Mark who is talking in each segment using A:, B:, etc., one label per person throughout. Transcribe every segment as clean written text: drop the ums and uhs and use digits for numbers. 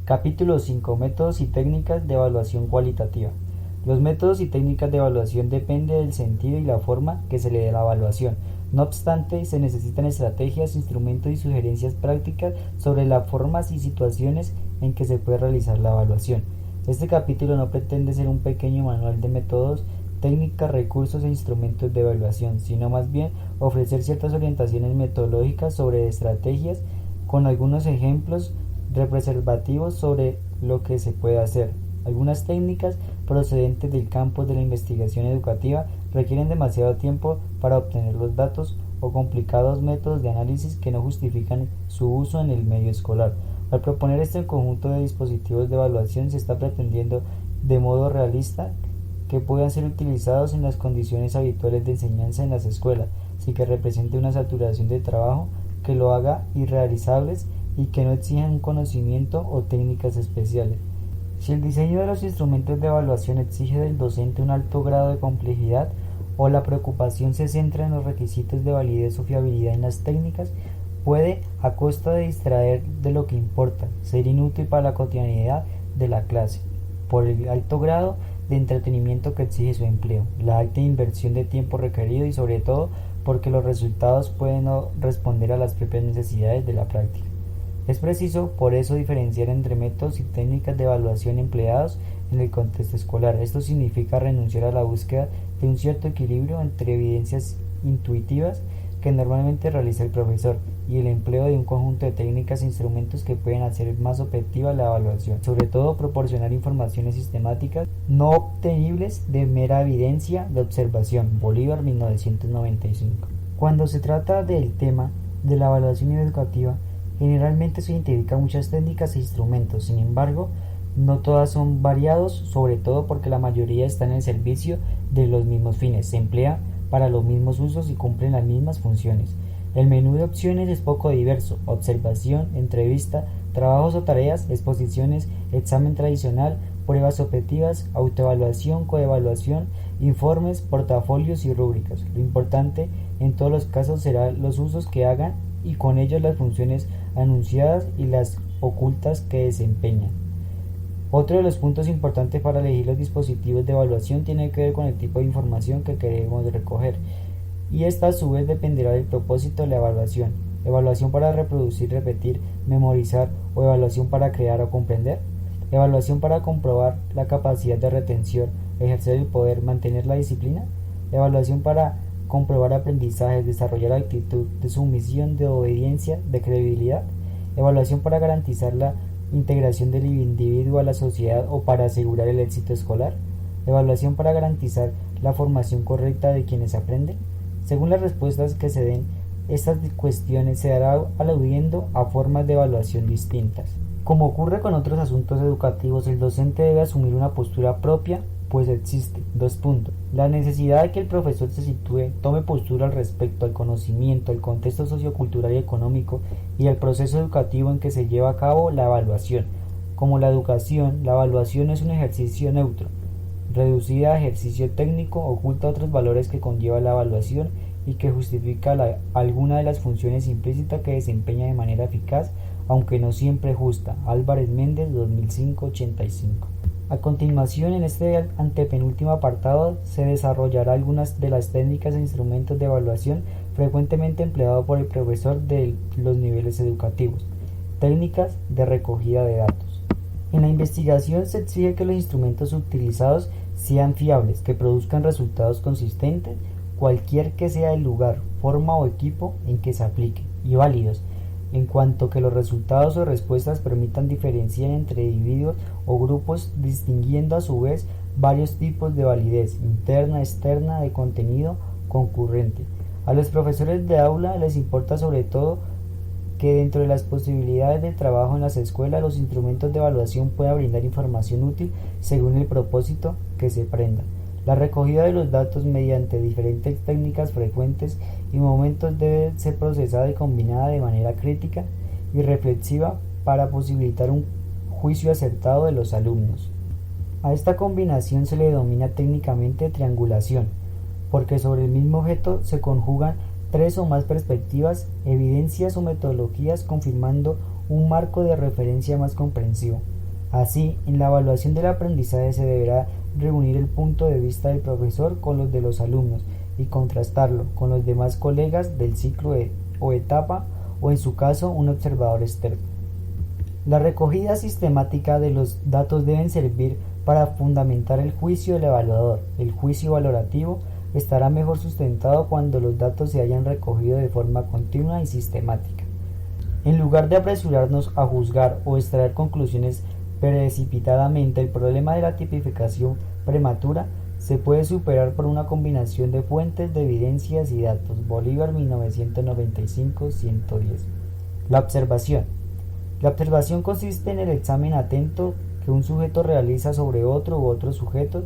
A: Capítulo 5. Métodos y técnicas de evaluación cualitativa. Los métodos y técnicas de evaluación dependen del sentido y la forma que se le dé a la evaluación. No obstante, se necesitan estrategias, instrumentos y sugerencias prácticas sobre las formas y situaciones en que se puede realizar la evaluación. Este capítulo no pretende ser un pequeño manual de métodos, técnicas, recursos e instrumentos de evaluación, sino más bien ofrecer ciertas orientaciones metodológicas sobre estrategias con algunos ejemplos representativos sobre lo que se puede hacer. Algunas técnicas procedentes del campo de la investigación educativa requieren demasiado tiempo para obtener los datos o complicados métodos de análisis que no justifican su uso en el medio escolar. Al proponer este conjunto de dispositivos de evaluación se está pretendiendo de modo realista que puedan ser utilizados en las condiciones habituales de enseñanza en las escuelas, sin que represente una saturación de trabajo que lo haga irrealizables y que no exijan un conocimiento o técnicas especiales. Si el diseño de los instrumentos de evaluación exige del docente un alto grado de complejidad o la preocupación se centra en los requisitos de validez o fiabilidad en las técnicas, puede, a costa de distraer de lo que importa, ser inútil para la cotidianidad de la clase, por el alto grado de entretenimiento que exige su empleo, la alta inversión de tiempo requerido y sobre todo porque los resultados pueden no responder a las propias necesidades de la práctica. Es preciso, por eso, diferenciar entre métodos y técnicas de evaluación empleados en el contexto escolar. Esto significa renunciar a la búsqueda de un cierto equilibrio entre evidencias intuitivas que normalmente realiza el profesor y el empleo de un conjunto de técnicas e instrumentos que pueden hacer más objetiva la evaluación, sobre todo proporcionar informaciones sistemáticas no obtenibles de mera evidencia de observación. Bolívar, 1995. Cuando se trata del tema de la evaluación educativa, generalmente se identifican muchas técnicas e instrumentos, sin embargo, no todas son variados, sobre todo porque la mayoría están en el servicio de los mismos fines, se emplea para los mismos usos y cumplen las mismas funciones. El menú de opciones es poco diverso: observación, entrevista, trabajos o tareas, exposiciones, examen tradicional, pruebas objetivas, autoevaluación, coevaluación, informes, portafolios y rúbricas. Lo importante en todos los casos será los usos que hagan y con ellos las funciones anunciadas y las ocultas que desempeñan. Otro de los puntos importantes para elegir los dispositivos de evaluación tiene que ver con el tipo de información que queremos recoger, y esta a su vez dependerá del propósito de la evaluación. Evaluación para reproducir, repetir, memorizar, o evaluación para crear o comprender. Evaluación para comprobar la capacidad de retención, ejercer el poder, mantener la disciplina. Evaluación para comprobar aprendizajes, desarrollar actitud de sumisión, de obediencia, de credibilidad. Evaluación para garantizar la integración del individuo a la sociedad o para asegurar el éxito escolar. Evaluación para garantizar la formación correcta de quienes aprenden. Según las respuestas que se den, estas cuestiones se dará aludiendo a formas de evaluación distintas. Como ocurre con otros asuntos educativos, el docente debe asumir una postura propia, pues existe, la necesidad de que el profesor se sitúe, tome postura al respecto al conocimiento, al contexto sociocultural y económico y al proceso educativo en que se lleva a cabo la evaluación. Como la educación, la evaluación es un ejercicio neutro, reducida a ejercicio técnico, oculta otros valores que conlleva la evaluación y que justifica alguna de las funciones implícitas que desempeña de manera eficaz, aunque no siempre justa. Álvarez Méndez, 2005, 85. A continuación, en este antepenúltimo apartado, se desarrollará algunas de las técnicas e instrumentos de evaluación frecuentemente empleados por el profesor de los niveles educativos. Técnicas de recogida de datos. En la investigación se exige que los instrumentos utilizados sean fiables, que produzcan resultados consistentes, cualquier que sea el lugar, forma o equipo en que se aplique, y válidos, en cuanto que los resultados o respuestas permitan diferenciar entre individuos o grupos, distinguiendo a su vez varios tipos de validez, interna, externa, de contenido, concurrente. A los profesores de aula les importa sobre todo que dentro de las posibilidades de trabajo en las escuelas los instrumentos de evaluación puedan brindar información útil según el propósito que se prenda. La recogida de los datos mediante diferentes técnicas frecuentes y momentos debe ser procesada y combinada de manera crítica y reflexiva para posibilitar un juicio acertado de los alumnos. A esta combinación se le denomina técnicamente triangulación, porque sobre el mismo objeto se conjugan tres o más perspectivas, evidencias o metodologías confirmando un marco de referencia más comprensivo. Así, en la evaluación del aprendizaje se deberá reunir el punto de vista del profesor con los de los alumnos y contrastarlo con los demás colegas del ciclo o etapa, o en su caso un observador externo. La recogida sistemática de los datos deben servir para fundamentar el juicio del evaluador. El juicio valorativo estará mejor sustentado cuando los datos se hayan recogido de forma continua y sistemática. En lugar de apresurarnos a juzgar o extraer conclusiones precipitadamente, el problema de la tipificación prematura se puede superar por una combinación de fuentes de evidencias y datos. Bolívar, 1995-110. La observación. La observación consiste en el examen atento que un sujeto realiza sobre otro u otros sujetos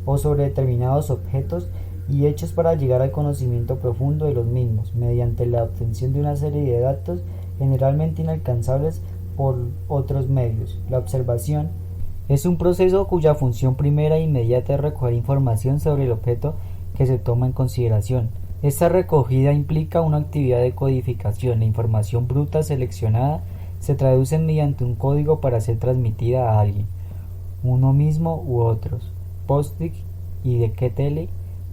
A: o sobre determinados objetos y hechos para llegar al conocimiento profundo de los mismos, mediante la obtención de una serie de datos generalmente inalcanzables por otros medios. La observación es un proceso cuya función primera e inmediata es recoger información sobre el objeto que se toma en consideración. Esta recogida implica una actividad de codificación. La información bruta seleccionada se traduce mediante un código para ser transmitida a alguien, uno mismo u otros. Postig y de Ketele,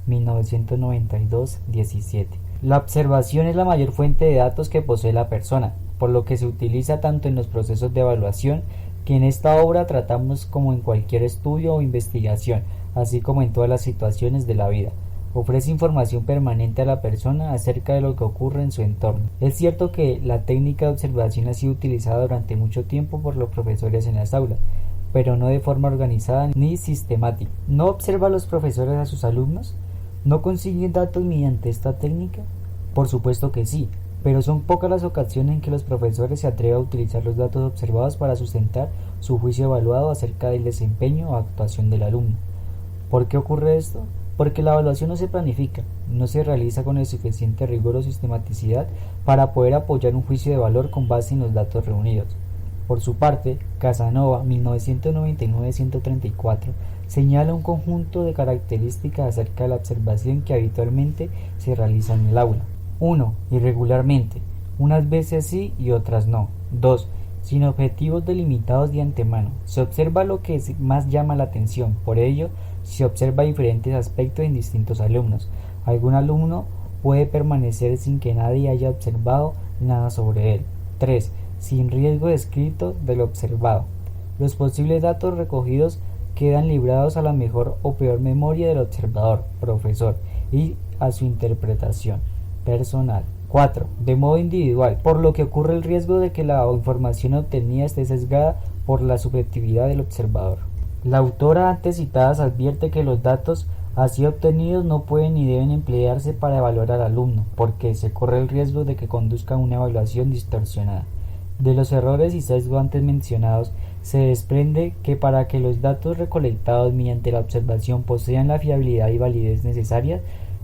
A: 1992-17. La observación es la mayor fuente de datos que posee la persona, por lo que se utiliza tanto en los procesos de evaluación, que en esta obra tratamos, como en cualquier estudio o investigación, así como en todas las situaciones de la vida. Ofrece información permanente a la persona acerca de lo que ocurre en su entorno. Es cierto que la técnica de observación ha sido utilizada durante mucho tiempo por los profesores en las aulas, pero no de forma organizada ni sistemática. ¿No observan los profesores a sus alumnos? ¿No consiguen datos mediante esta técnica? Por supuesto que sí, pero son pocas las ocasiones en que los profesores se atreven a utilizar los datos observados para sustentar su juicio evaluado acerca del desempeño o actuación del alumno. ¿Por qué ocurre esto? Porque la evaluación no se planifica, no se realiza con el suficiente rigor o sistematicidad para poder apoyar un juicio de valor con base en los datos reunidos. Por su parte, Casanova, 1999-134, señala un conjunto de características acerca de la observación que habitualmente se realiza en el aula. 1. Irregularmente, unas veces sí y otras no. 2. Sin objetivos delimitados de antemano. Se observa lo que más llama la atención, por ello se observa diferentes aspectos en distintos alumnos. Algún alumno puede permanecer sin que nadie haya observado nada sobre él. 3. Sin riesgo descrito de lo observado. Los posibles datos recogidos quedan librados a la mejor o peor memoria del observador, profesor, y a su interpretación personal. 4. De modo individual, por lo que ocurre el riesgo de que la información obtenida esté sesgada por la subjetividad del observador. La autora antes citada advierte que los datos así obtenidos no pueden ni deben emplearse para evaluar al alumno, porque se corre el riesgo de que conduzca a una evaluación distorsionada. De los errores y sesgos antes mencionados, se desprende que para que los datos recolectados mediante la observación posean la fiabilidad y validez necesarias,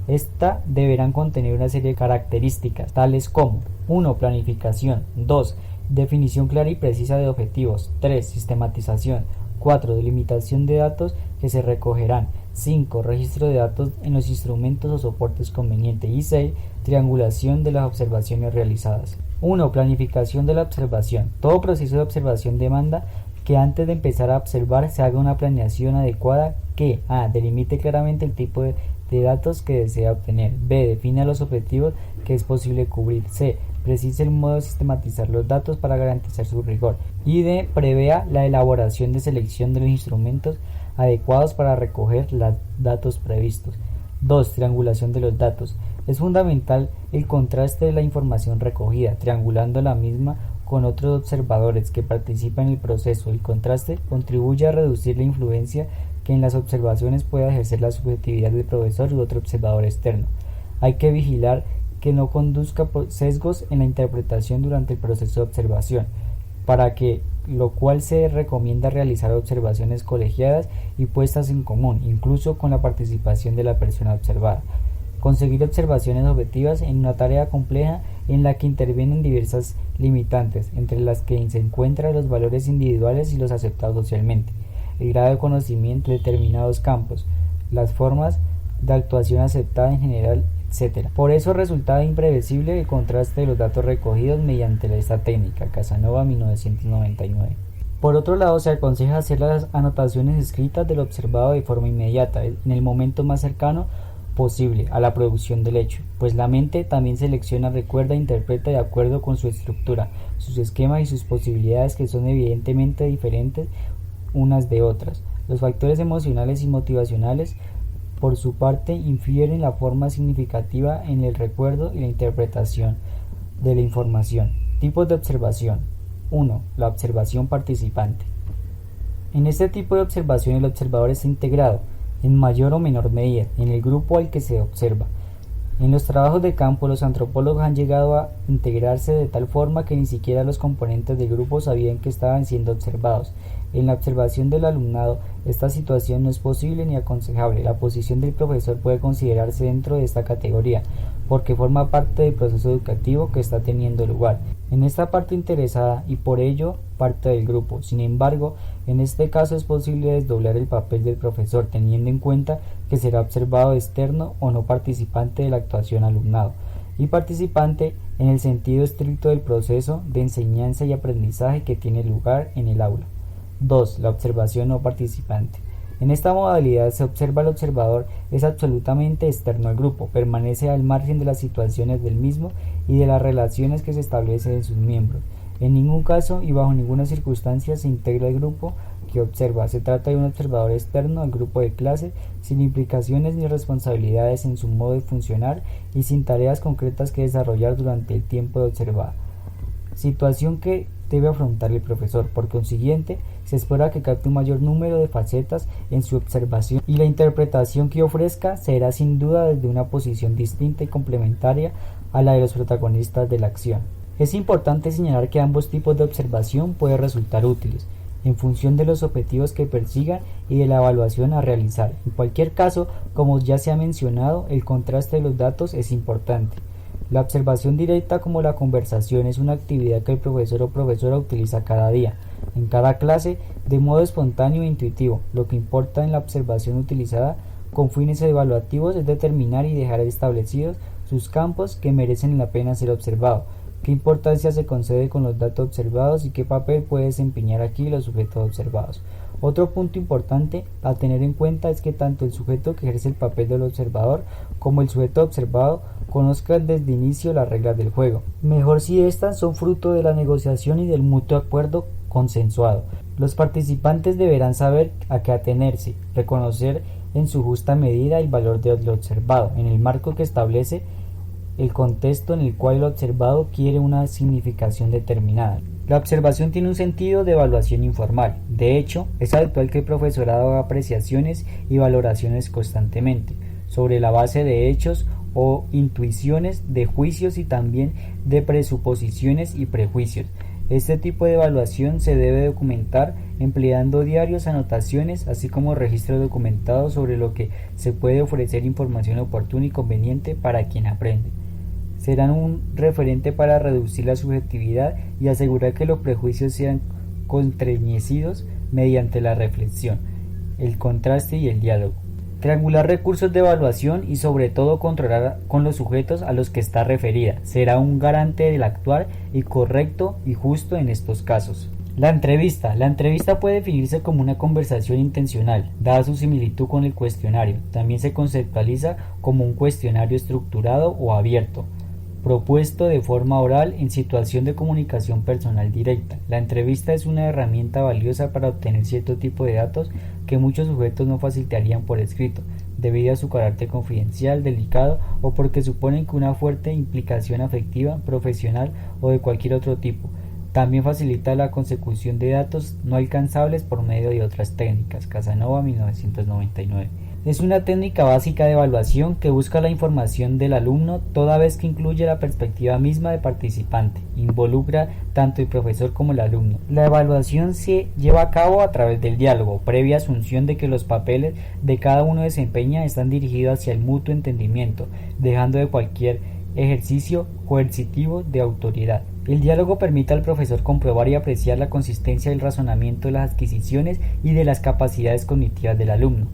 A: esta deberán contener una serie de características, tales como 1. Planificación. 2. Definición clara y precisa de objetivos. 3. Sistematización. 4. Delimitación de datos que se recogerán. 5. Registro de datos en los instrumentos o soportes convenientes. Y 6. Triangulación de las observaciones realizadas. 1. Planificación de la observación. Todo proceso de observación demanda que antes de empezar a observar se haga una planeación adecuada que a. Delimite claramente el tipo de datos que desea obtener. B. Defina los objetivos que es posible cubrir. C. Precise el modo de sistematizar los datos para garantizar su rigor. Y D. Prevea la elaboración de selección de los instrumentos adecuados para recoger los datos previstos. 2. Triangulación de los datos. Es fundamental el contraste de la información recogida, triangulando la misma con otros observadores que participan en el proceso. El contraste contribuye a reducir la influencia que en las observaciones puede ejercer la subjetividad del profesor u otro observador externo. Hay que vigilar que no conduzca por sesgos en la interpretación durante el proceso de observación, para lo cual se recomienda realizar observaciones colegiadas y puestas en común, incluso con la participación de la persona observada. Conseguir observaciones objetivas en una tarea compleja en la que intervienen diversas limitantes, entre las que se encuentran los valores individuales y los aceptados socialmente, el grado de conocimiento de determinados campos, las formas de actuación aceptadas en general, etc. Por eso resultaba imprevisible el contraste de los datos recogidos mediante esta técnica, Casanova 1999. Por otro lado, se aconseja hacer las anotaciones escritas del observado de forma inmediata, en el momento más cercano posible a la producción del hecho, pues la mente también selecciona, recuerda e interpreta de acuerdo con su estructura, sus esquemas y sus posibilidades, que son evidentemente diferentes unas de otras. Los factores emocionales y motivacionales, por su parte, infieren la forma significativa en el recuerdo y la interpretación de la información. Tipos de observación. 1. La observación participante. En este tipo de observación el observador está integrado, en mayor o menor medida, en el grupo al que se observa. En los trabajos de campo, los antropólogos han llegado a integrarse de tal forma que ni siquiera los componentes del grupo sabían que estaban siendo observados. En la observación del alumnado, esta situación no es posible ni aconsejable. La posición del profesor puede considerarse dentro de esta categoría, porque forma parte del proceso educativo que está teniendo lugar. En esta parte interesada y por ello parte del grupo. Sin embargo, en este caso es posible desdoblar el papel del profesor, teniendo en cuenta que será observado externo o no participante de la actuación alumnado, y participante en el sentido estricto del proceso de enseñanza y aprendizaje que tiene lugar en el aula. 2. La observación no participante. En esta modalidad se observa al observador es absolutamente externo al grupo, permanece al margen de las situaciones del mismo y de las relaciones que se establecen en sus miembros. En ningún caso y bajo ninguna circunstancia se integra el grupo que observa. Se trata de un observador externo al grupo de clase, sin implicaciones ni responsabilidades en su modo de funcionar y sin tareas concretas que desarrollar durante el tiempo de observar. Situación que debe afrontar el profesor. Por consiguiente, se espera que capte un mayor número de facetas en su observación y la interpretación que ofrezca será sin duda desde una posición distinta y complementaria a la de los protagonistas de la acción. Es importante señalar que ambos tipos de observación pueden resultar útiles, en función de los objetivos que persigan y de la evaluación a realizar. En cualquier caso, como ya se ha mencionado, el contraste de los datos es importante. La observación directa, como la conversación, es una actividad que el profesor o profesora utiliza cada día, en cada clase, de modo espontáneo e intuitivo. Lo que importa en la observación utilizada con fines evaluativos es determinar y dejar establecidos sus campos que merecen la pena ser observados, qué importancia se concede con los datos observados y qué papel puede desempeñar aquí los sujetos observados. Otro punto importante a tener en cuenta es que tanto el sujeto que ejerce el papel del observador como el sujeto observado conozcan desde inicio las reglas del juego, mejor si éstas son fruto de la negociación y del mutuo acuerdo consensuado. Los participantes deberán saber a qué atenerse, reconocer en su justa medida el valor de lo observado, en el marco que establece el contexto en el cual el observado quiere una significación determinada. La observación tiene un sentido de evaluación informal. De hecho, es habitual que el profesorado haga apreciaciones y valoraciones constantemente, sobre la base de hechos o intuiciones, de juicios y también de presuposiciones y prejuicios. Este tipo de evaluación se debe documentar empleando diarios, anotaciones, así como registros documentados sobre lo que se puede ofrecer información oportuna y conveniente para quien aprende. Serán un referente para reducir la subjetividad y asegurar que los prejuicios sean contrañecidos mediante la reflexión, el contraste y el diálogo. Triangular recursos de evaluación y sobre todo controlar con los sujetos a los que está referida será un garante del actuar y correcto y justo en estos casos. La entrevista. La entrevista puede definirse como una conversación intencional, dada su similitud con el cuestionario. También se conceptualiza como un cuestionario estructurado o abierto, propuesto de forma oral en situación de comunicación personal directa. La entrevista es una herramienta valiosa para obtener cierto tipo de datos que muchos sujetos no facilitarían por escrito, debido a su carácter confidencial, delicado o porque suponen que una fuerte implicación afectiva, profesional o de cualquier otro tipo. También facilita la consecución de datos no alcanzables por medio de otras técnicas. Casanova 1999. Es una técnica básica de evaluación que busca la información del alumno toda vez que incluye la perspectiva misma del participante. Involucra tanto el profesor como el alumno. La evaluación se lleva a cabo a través del diálogo, previa asunción de que los papeles de cada uno desempeña están dirigidos hacia el mutuo entendimiento, dejando de cualquier ejercicio coercitivo de autoridad. El diálogo permite al profesor comprobar y apreciar la consistencia del razonamiento de las adquisiciones y de las capacidades cognitivas del alumno.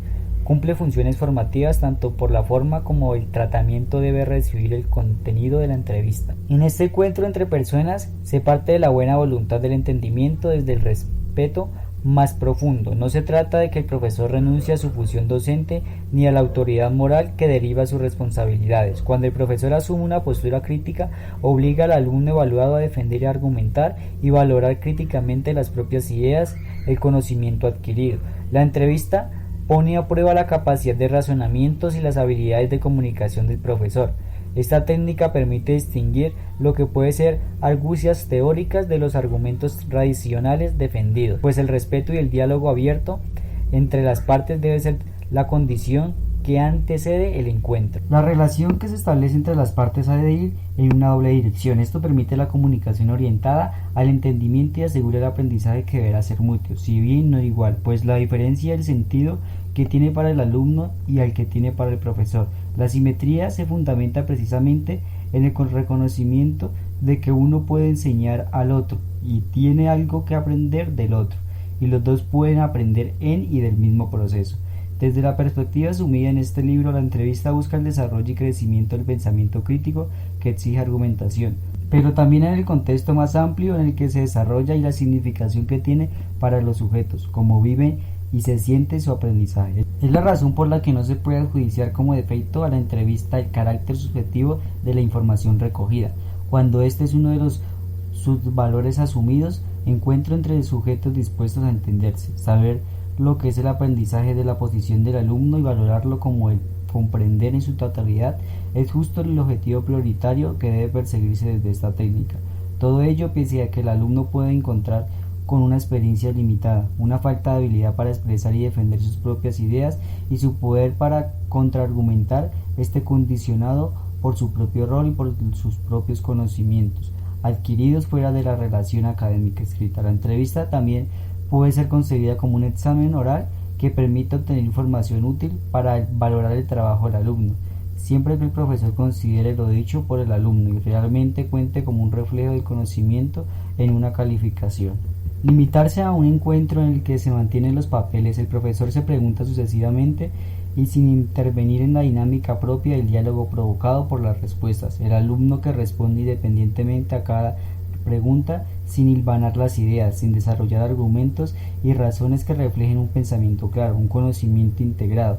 A: Cumple funciones formativas tanto por la forma como el tratamiento debe recibir el contenido de la entrevista. En este encuentro entre personas se parte de la buena voluntad del entendimiento desde el respeto más profundo. No se trata de que el profesor renuncie a su función docente ni a la autoridad moral que deriva sus responsabilidades. Cuando el profesor asume una postura crítica, obliga al alumno evaluado a defender y argumentar y valorar críticamente las propias ideas, el conocimiento adquirido. La entrevista pone a prueba la capacidad de razonamientos y las habilidades de comunicación del profesor. Esta técnica permite distinguir lo que puede ser argucias teóricas de los argumentos tradicionales defendidos, pues el respeto y el diálogo abierto entre las partes debe ser la condición que antecede el encuentro. La relación que se establece entre las partes ha de ir en una doble dirección. Esto permite la comunicación orientada al entendimiento y asegura el aprendizaje que deberá ser mutuo, si bien no igual, pues la diferencia del sentido que tiene para el alumno y al que tiene para el profesor. La simetría se fundamenta precisamente en el reconocimiento de que uno puede enseñar al otro y tiene algo que aprender del otro, y los dos pueden aprender en y del mismo proceso. Desde la perspectiva asumida en este libro, la entrevista busca el desarrollo y crecimiento del pensamiento crítico que exige argumentación, pero también en el contexto más amplio en el que se desarrolla y la significación que tiene para los sujetos, cómo vive y se siente su aprendizaje. Es la razón por la que no se puede adjudiciar como defecto a la entrevista el carácter subjetivo de la información recogida, cuando este es uno de sus valores asumidos, encuentro entre sujetos dispuestos a entenderse, saber lo que es el aprendizaje de la posición del alumno y valorarlo como el comprender en su totalidad, es justo el objetivo prioritario que debe perseguirse desde esta técnica. Todo ello pese a que el alumno puede encontrar con una experiencia limitada, una falta de habilidad para expresar y defender sus propias ideas y su poder para contraargumentar esté condicionado por su propio rol y por sus propios conocimientos adquiridos fuera de la relación académica escrita. La entrevista también puede ser concebida como un examen oral que permite obtener información útil para valorar el trabajo del alumno, siempre que el profesor considere lo dicho por el alumno y realmente cuente como un reflejo del conocimiento en una calificación. Limitarse a un encuentro en el que se mantienen los papeles, el profesor se pregunta sucesivamente y sin intervenir en la dinámica propia del diálogo provocado por las respuestas. El alumno que responde independientemente a cada pregunta, sin hilvanar las ideas, sin desarrollar argumentos y razones que reflejen un pensamiento claro, un conocimiento integrado.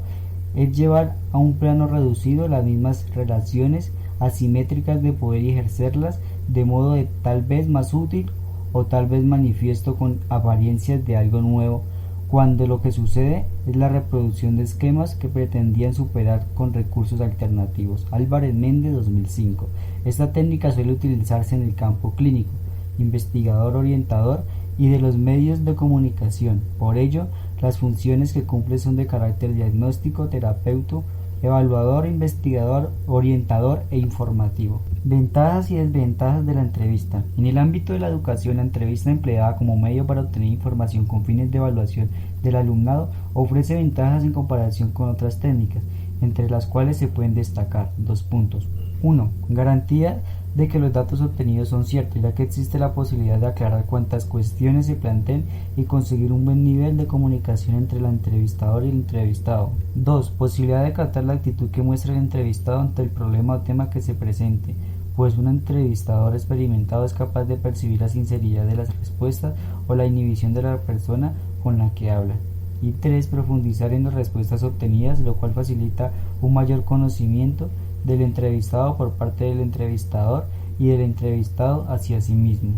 A: Es llevar a un plano reducido las mismas relaciones asimétricas de poder y ejercerlas de modo de tal vez más útil o tal vez manifiesto con apariencias de algo nuevo, cuando lo que sucede es la reproducción de esquemas que pretendían superar con recursos alternativos. Álvarez Méndez, 2005. Esta técnica suele utilizarse en el campo clínico, investigador orientador y de los medios de comunicación. Por ello, las funciones que cumple son de carácter diagnóstico, terapeuta, evaluador, investigador, orientador e informativo. Ventajas y desventajas de la entrevista. En el ámbito de la educación, la entrevista empleada como medio para obtener información con fines de evaluación del alumnado ofrece ventajas en comparación con otras técnicas, entre las cuales se pueden destacar 2 puntos. 1. Garantía de que los datos obtenidos son ciertos, ya que existe la posibilidad de aclarar cuantas cuestiones se planteen y conseguir un buen nivel de comunicación entre el entrevistador y el entrevistado. 2. Posibilidad de captar la actitud que muestra el entrevistado ante el problema o tema que se presente, pues un entrevistador experimentado es capaz de percibir la sinceridad de las respuestas o la inhibición de la persona con la que habla. Y 3. Profundizar en las respuestas obtenidas, lo cual facilita un mayor conocimiento del entrevistado por parte del entrevistador y del entrevistado hacia sí mismo.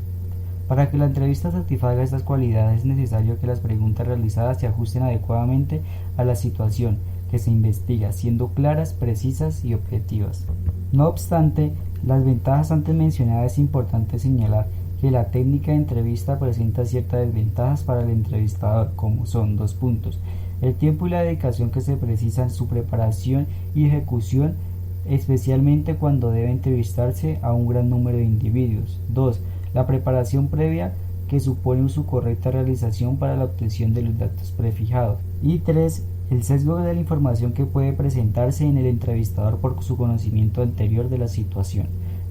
A: Para que la entrevista satisfaga estas cualidades es necesario que las preguntas realizadas se ajusten adecuadamente a la situación que se investiga, siendo claras, precisas y objetivas. No obstante las ventajas antes mencionadas, es importante señalar que la técnica de entrevista presenta ciertas desventajas para el entrevistador, como son 2 puntos: el tiempo y la dedicación que se precisa en su preparación y ejecución, especialmente cuando debe entrevistarse a un gran número de individuos. 2. La preparación previa que supone su correcta realización para la obtención de los datos prefijados. Y 3. El sesgo de la información que puede presentarse en el entrevistador por su conocimiento anterior de la situación.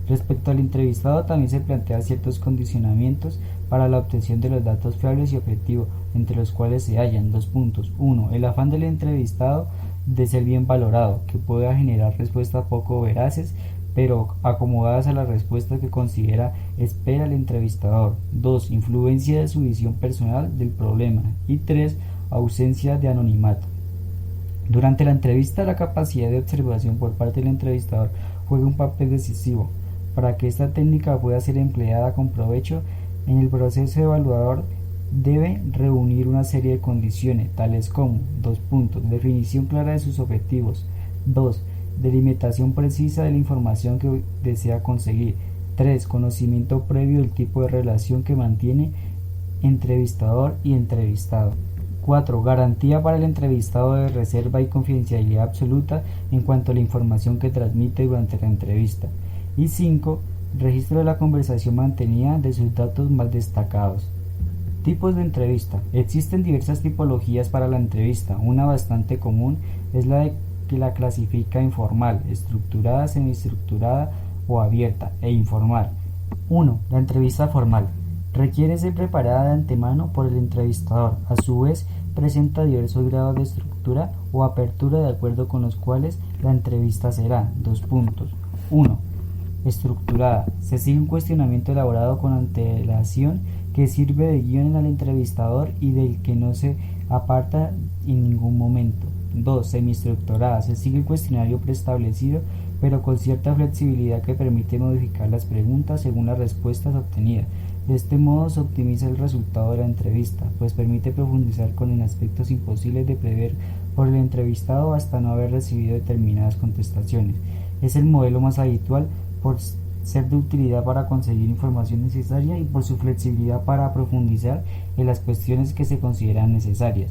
A: Respecto al entrevistado, también se plantean ciertos condicionamientos para la obtención de los datos fiables y objetivos, entre los cuales se hallan 2 puntos. 1. El afán del entrevistado de ser bien valorado, que pueda generar respuestas poco veraces, pero acomodadas a las respuestas que considera espera el entrevistador. 2. Influencia de su visión personal del problema. Y 3. Ausencia de anonimato. Durante la entrevista, la capacidad de observación por parte del entrevistador juega un papel decisivo. Para que esta técnica pueda ser empleada con provecho, en el proceso evaluador debe reunir una serie de condiciones, tales como: 2 puntos, definición clara de sus objetivos; 2. Delimitación precisa de la información que desea conseguir; 3. Conocimiento previo del tipo de relación que mantiene entrevistador y entrevistado; 4. Garantía para el entrevistado de reserva y confidencialidad absoluta en cuanto a la información que transmite durante la entrevista; y 5. Registro de la conversación mantenida de sus datos más destacados. Tipos de entrevista. Existen diversas tipologías para la entrevista. Una bastante común es la que la clasifica en formal, estructurada, semiestructurada o abierta, e informal. 1. La entrevista formal. Requiere ser preparada de antemano por el entrevistador. A su vez, presenta diversos grados de estructura o apertura de acuerdo con los cuales la entrevista será. 2 puntos. 1. Estructurada. Se sigue un cuestionamiento elaborado con antelación que sirve de guión al entrevistador y del que no se aparta en ningún momento. 2. Semiestructurada. Se sigue el cuestionario preestablecido, pero con cierta flexibilidad que permite modificar las preguntas según las respuestas obtenidas. De este modo se optimiza el resultado de la entrevista, pues permite profundizar en aspectos imposibles de prever por el entrevistado hasta no haber recibido determinadas contestaciones. Es el modelo más habitual por ser de utilidad para conseguir información necesaria y por su flexibilidad para profundizar en las cuestiones que se consideran necesarias.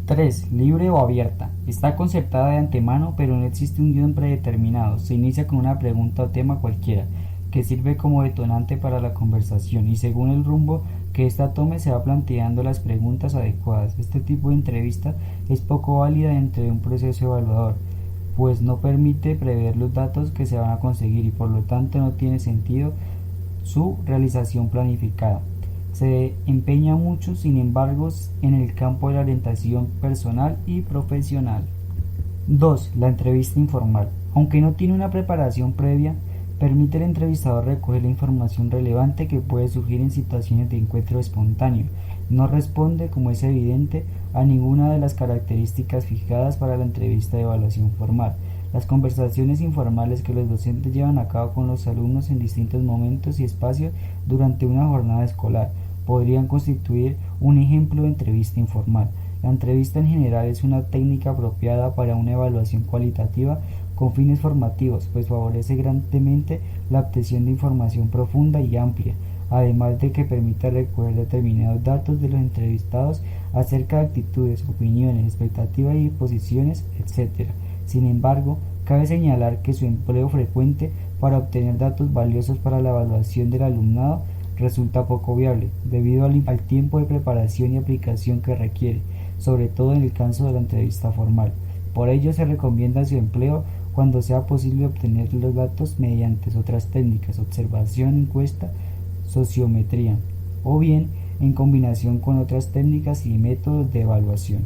A: 3. Libre o abierta. Está concertada de antemano, pero no existe un guión predeterminado. Se inicia con una pregunta o tema cualquiera, que sirve como detonante para la conversación, y según el rumbo que ésta tome se va planteando las preguntas adecuadas. Este tipo de entrevista es poco válida dentro de un proceso evaluador, pues no permite prever los datos que se van a conseguir y por lo tanto no tiene sentido su realización planificada. Se empeña mucho, sin embargo, en el campo de la orientación personal y profesional. 2. La entrevista informal. Aunque no tiene una preparación previa, permite al entrevistador recoger la información relevante que puede surgir en situaciones de encuentro espontáneo. No responde, como es evidente, a ninguna de las características fijadas para la entrevista de evaluación formal. Las conversaciones informales que los docentes llevan a cabo con los alumnos en distintos momentos y espacios durante una jornada escolar podrían constituir un ejemplo de entrevista informal. La entrevista en general es una técnica apropiada para una evaluación cualitativa con fines formativos, pues favorece grandemente la obtención de información profunda y amplia, además de que permite recoger determinados datos de los entrevistados acerca de actitudes, opiniones, expectativas y disposiciones, etc. Sin embargo, cabe señalar que su empleo frecuente para obtener datos valiosos para la evaluación del alumnado resulta poco viable, debido al tiempo de preparación y aplicación que requiere, sobre todo en el caso de la entrevista formal. Por ello se recomienda su empleo cuando sea posible obtener los datos mediante otras técnicas: observación, encuesta, sociometría, o bien en combinación con otras técnicas y métodos de evaluación.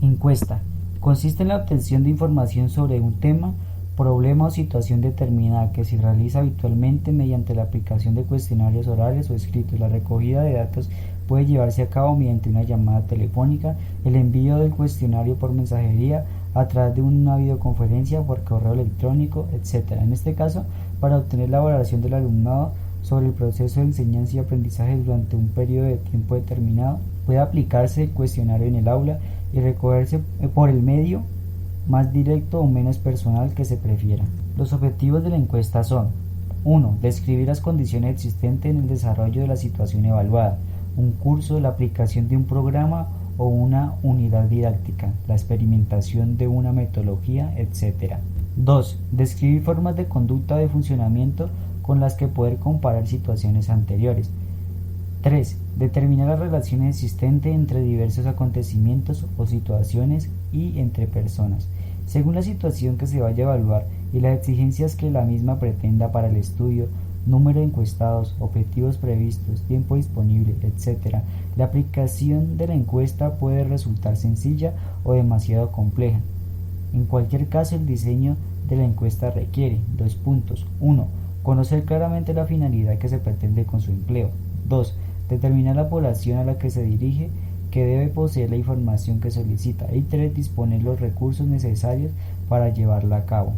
A: Encuesta. Consiste en la obtención de información sobre un tema, problema o situación determinada que se realiza habitualmente mediante la aplicación de cuestionarios orales o escritos. La recogida de datos puede llevarse a cabo mediante una llamada telefónica, el envío del cuestionario por mensajería, a través de una videoconferencia, por correo electrónico, etc. En este caso, para obtener la evaluación del alumnado sobre el proceso de enseñanza y aprendizaje durante un periodo de tiempo determinado, puede aplicarse el cuestionario en el aula y recogerse por el medio más directo o menos personal que se prefiera. Los objetivos de la encuesta son: 1. Describir las condiciones existentes en el desarrollo de la situación evaluada, un curso, la aplicación de un programa o una unidad didáctica, la experimentación de una metodología, etc. 2. Describir formas de conducta o de funcionamiento con las que poder comparar situaciones anteriores. 3. Determinar la relación existente entre diversos acontecimientos o situaciones y entre personas, según la situación que se vaya a evaluar y las exigencias que la misma pretenda para el estudio, número de encuestados, objetivos previstos, tiempo disponible, etc. La aplicación de la encuesta puede resultar sencilla o demasiado compleja. En cualquier caso, el diseño de la encuesta requiere 1. Conocer claramente la finalidad que se pretende con su empleo. 2. Determinar la población a la que se dirige, que debe poseer la información que solicita. Y 3. Disponer los recursos necesarios para llevarla a cabo.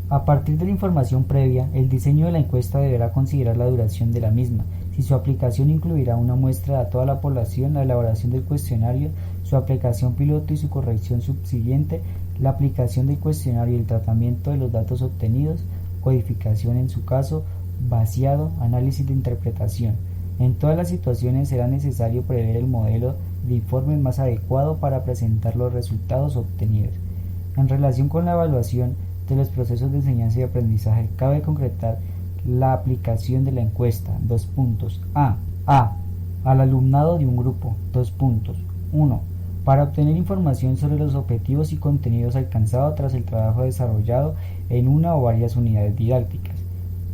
A: A partir de la información previa, el diseño de la encuesta deberá considerar la duración de la misma, si su aplicación incluirá una muestra a toda la población, la elaboración del cuestionario, su aplicación piloto y su corrección subsiguiente, la aplicación del cuestionario y el tratamiento de los datos obtenidos, codificación en su caso, vaciado, análisis de interpretación. En todas las situaciones será necesario prever el modelo de informe más adecuado para presentar los resultados obtenidos. En relación con la evaluación de los procesos de enseñanza y aprendizaje, cabe concretar la aplicación de la encuesta. A. Al alumnado de un grupo. 1. Para obtener información sobre los objetivos y contenidos alcanzados tras el trabajo desarrollado en una o varias unidades didácticas.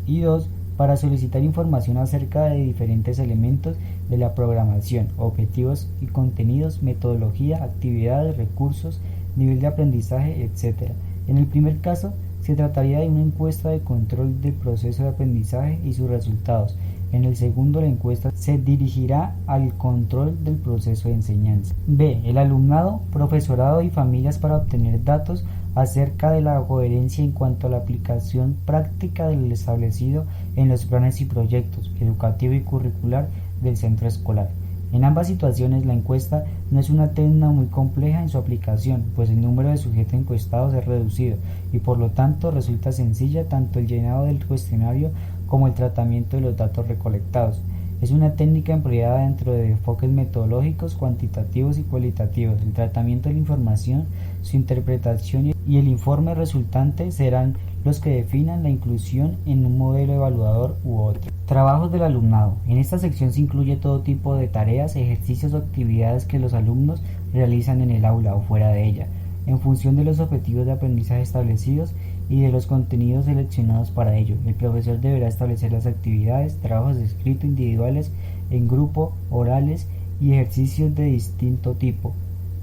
A: Y 2. Para solicitar información acerca de diferentes elementos de la programación, objetivos y contenidos, metodología, actividades, recursos, nivel de aprendizaje, etc. En el primer caso, se trataría de una encuesta de control del proceso de aprendizaje y sus resultados. En el segundo, la encuesta se dirigirá al control del proceso de enseñanza. B. El alumnado, profesorado y familias para obtener datos acerca de la coherencia en cuanto a la aplicación práctica del establecido en los planes y proyectos educativo y curricular del centro escolar. En ambas situaciones, la encuesta no es una técnica muy compleja en su aplicación, pues el número de sujetos encuestados es reducido y por lo tanto resulta sencilla tanto el llenado del cuestionario como el tratamiento de los datos recolectados. Es una técnica empleada dentro de enfoques metodológicos, cuantitativos y cualitativos. El tratamiento de la información, su interpretación y el informe resultante serán los que definan la inclusión en un modelo evaluador u otro. Trabajos del alumnado. En esta sección se incluye todo tipo de tareas, ejercicios o actividades que los alumnos realizan en el aula o fuera de ella, en función de los objetivos de aprendizaje establecidos y de los contenidos seleccionados para ello. El profesor deberá establecer las actividades, trabajos de escrito individuales, en grupo, orales y ejercicios de distinto tipo,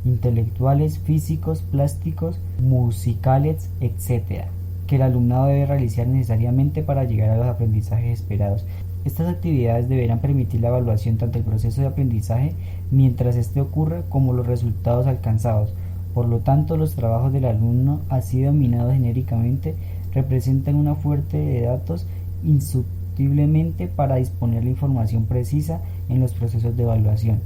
A: intelectuales, físicos, plásticos, musicales, etc., que el alumnado debe realizar necesariamente para llegar a los aprendizajes esperados. Estas actividades deberán permitir la evaluación tanto del proceso de aprendizaje mientras este ocurre como los resultados alcanzados. Por lo tanto, los trabajos del alumno, así denominados genéricamente, representan una fuente de datos indiscutiblemente para disponer la información precisa en los procesos de evaluación.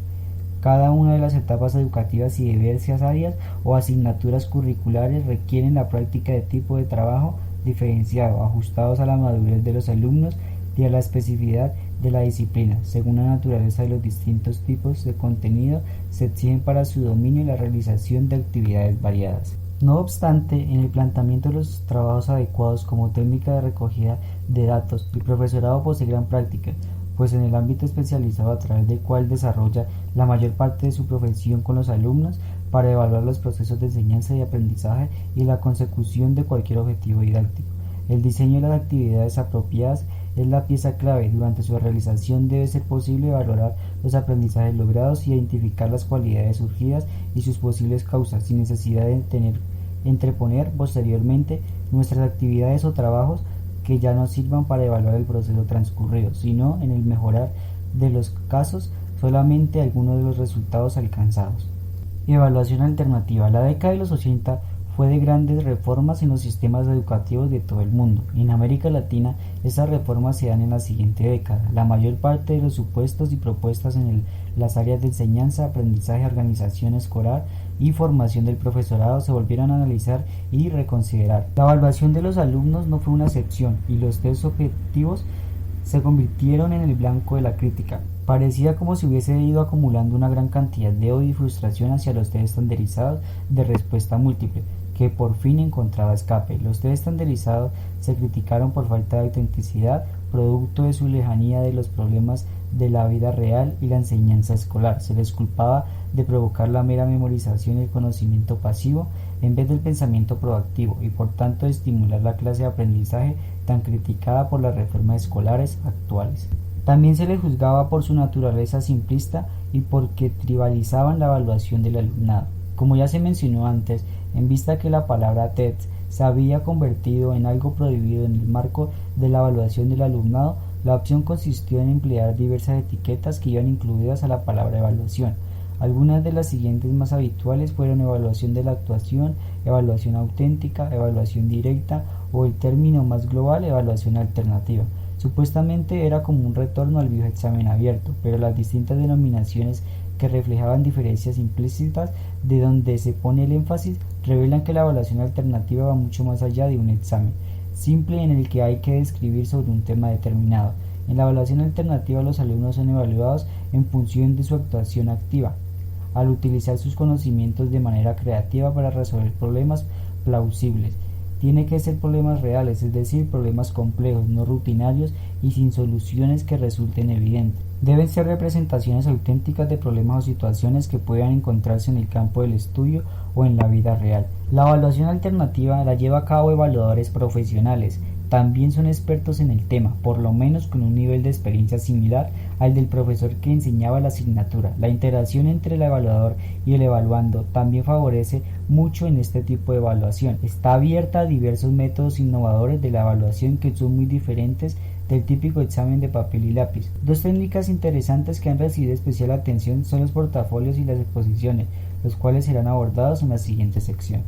A: Cada una de las etapas educativas y diversas áreas o asignaturas curriculares requieren la práctica de tipo de trabajo diferenciado, ajustados a la madurez de los alumnos y a la especificidad de la disciplina. Según la naturaleza de los distintos tipos de contenido, se exigen para su dominio y la realización de actividades variadas. No obstante, en el planteamiento de los trabajos adecuados como técnica de recogida de datos, el profesorado posee gran práctica, pues en el ámbito especializado a través del cual desarrolla la mayor parte de su profesión con los alumnos para evaluar los procesos de enseñanza y aprendizaje y la consecución de cualquier objetivo didáctico. El diseño de las actividades apropiadas es la pieza clave. Durante su realización debe ser posible valorar los aprendizajes logrados y identificar las cualidades surgidas y sus posibles causas, sin necesidad de entreponer posteriormente nuestras actividades o trabajos que ya no sirvan para evaluar el proceso transcurrido, sino en el mejorar de los casos solamente algunos de los resultados alcanzados. Evaluación alternativa. La década de los 80 fue de grandes reformas en los sistemas educativos de todo el mundo. En América Latina, estas reformas se dan en la siguiente década. La mayor parte de los supuestos y propuestas en las áreas de enseñanza, aprendizaje, organización escolar y formación del profesorado se volvieron a analizar y reconsiderar. La evaluación de los alumnos no fue una excepción y los test objetivos se convirtieron en el blanco de la crítica. Parecía como si hubiese ido acumulando una gran cantidad de odio y frustración hacia los test estandarizados de respuesta múltiple, que por fin encontraba escape. Los test estandarizados se criticaron por falta de autenticidad, producto de su lejanía de los problemas de la vida real y la enseñanza escolar. Se les culpaba de provocar la mera memorización y el conocimiento pasivo en vez del pensamiento proactivo y por tanto de estimular la clase de aprendizaje tan criticada por las reformas escolares actuales. También se les juzgaba por su naturaleza simplista y porque tribalizaban la evaluación del alumnado. Como ya se mencionó antes, en vista que la palabra TEST se había convertido en algo prohibido en el marco de la evaluación del alumnado, la opción consistió en emplear diversas etiquetas que iban incluidas a la palabra evaluación. Algunas de las siguientes más habituales fueron evaluación de la actuación, evaluación auténtica, evaluación directa o el término más global, evaluación alternativa. Supuestamente era como un retorno al viejo examen abierto, pero las distintas denominaciones que reflejaban diferencias implícitas de donde se pone el énfasis revelan que la evaluación alternativa va mucho más allá de un examen simple en el que hay que describir sobre un tema determinado. En la evaluación alternativa los alumnos son evaluados en función de su actuación activa, al utilizar sus conocimientos de manera creativa para resolver problemas plausibles. Tiene que ser problemas reales, es decir, problemas complejos, no rutinarios y sin soluciones que resulten evidentes. Deben ser representaciones auténticas de problemas o situaciones que puedan encontrarse en el campo del estudio o en la vida real. La evaluación alternativa la lleva a cabo evaluadores profesionales. También son expertos en el tema, por lo menos con un nivel de experiencia similar al del profesor que enseñaba la asignatura. La interacción entre el evaluador y el evaluando también favorece mucho en este tipo de evaluación. Está abierta a diversos métodos innovadores de la evaluación que son muy diferentes del típico examen de papel y lápiz. Dos técnicas interesantes que han recibido especial atención son los portafolios y las exposiciones, los cuales serán abordados en la siguiente sección.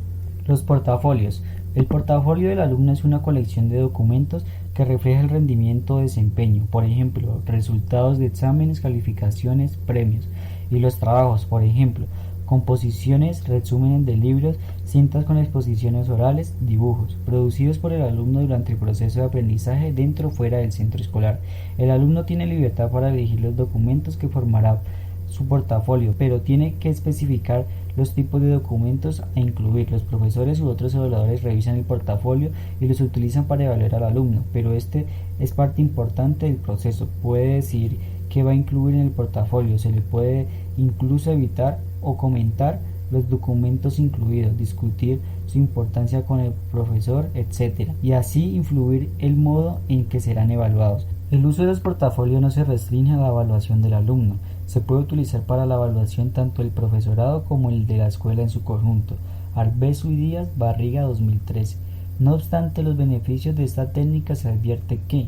A: Los portafolios. El portafolio del alumno es una colección de documentos que refleja el rendimiento o desempeño, por ejemplo, resultados de exámenes, calificaciones, premios, y los trabajos, por ejemplo, composiciones, resúmenes de libros, cintas con exposiciones orales, dibujos, producidos por el alumno durante el proceso de aprendizaje dentro o fuera del centro escolar. El alumno tiene libertad para elegir los documentos que formará su portafolio, pero tiene que especificar los tipos de documentos a incluir. Los profesores u otros evaluadores revisan el portafolio y los utilizan para evaluar al alumno, pero este es parte importante del proceso. Puede decidir qué va a incluir en el portafolio, se le puede incluso evitar o comentar los documentos incluidos, discutir su importancia con el profesor, etc. y así influir el modo en que serán evaluados. El uso de los portafolios no se restringe a la evaluación del alumno, se puede utilizar para la evaluación tanto del profesorado como el de la escuela en su conjunto. Arbezu y Díaz, Barriga, 2013. No obstante los beneficios de esta técnica, se advierte que,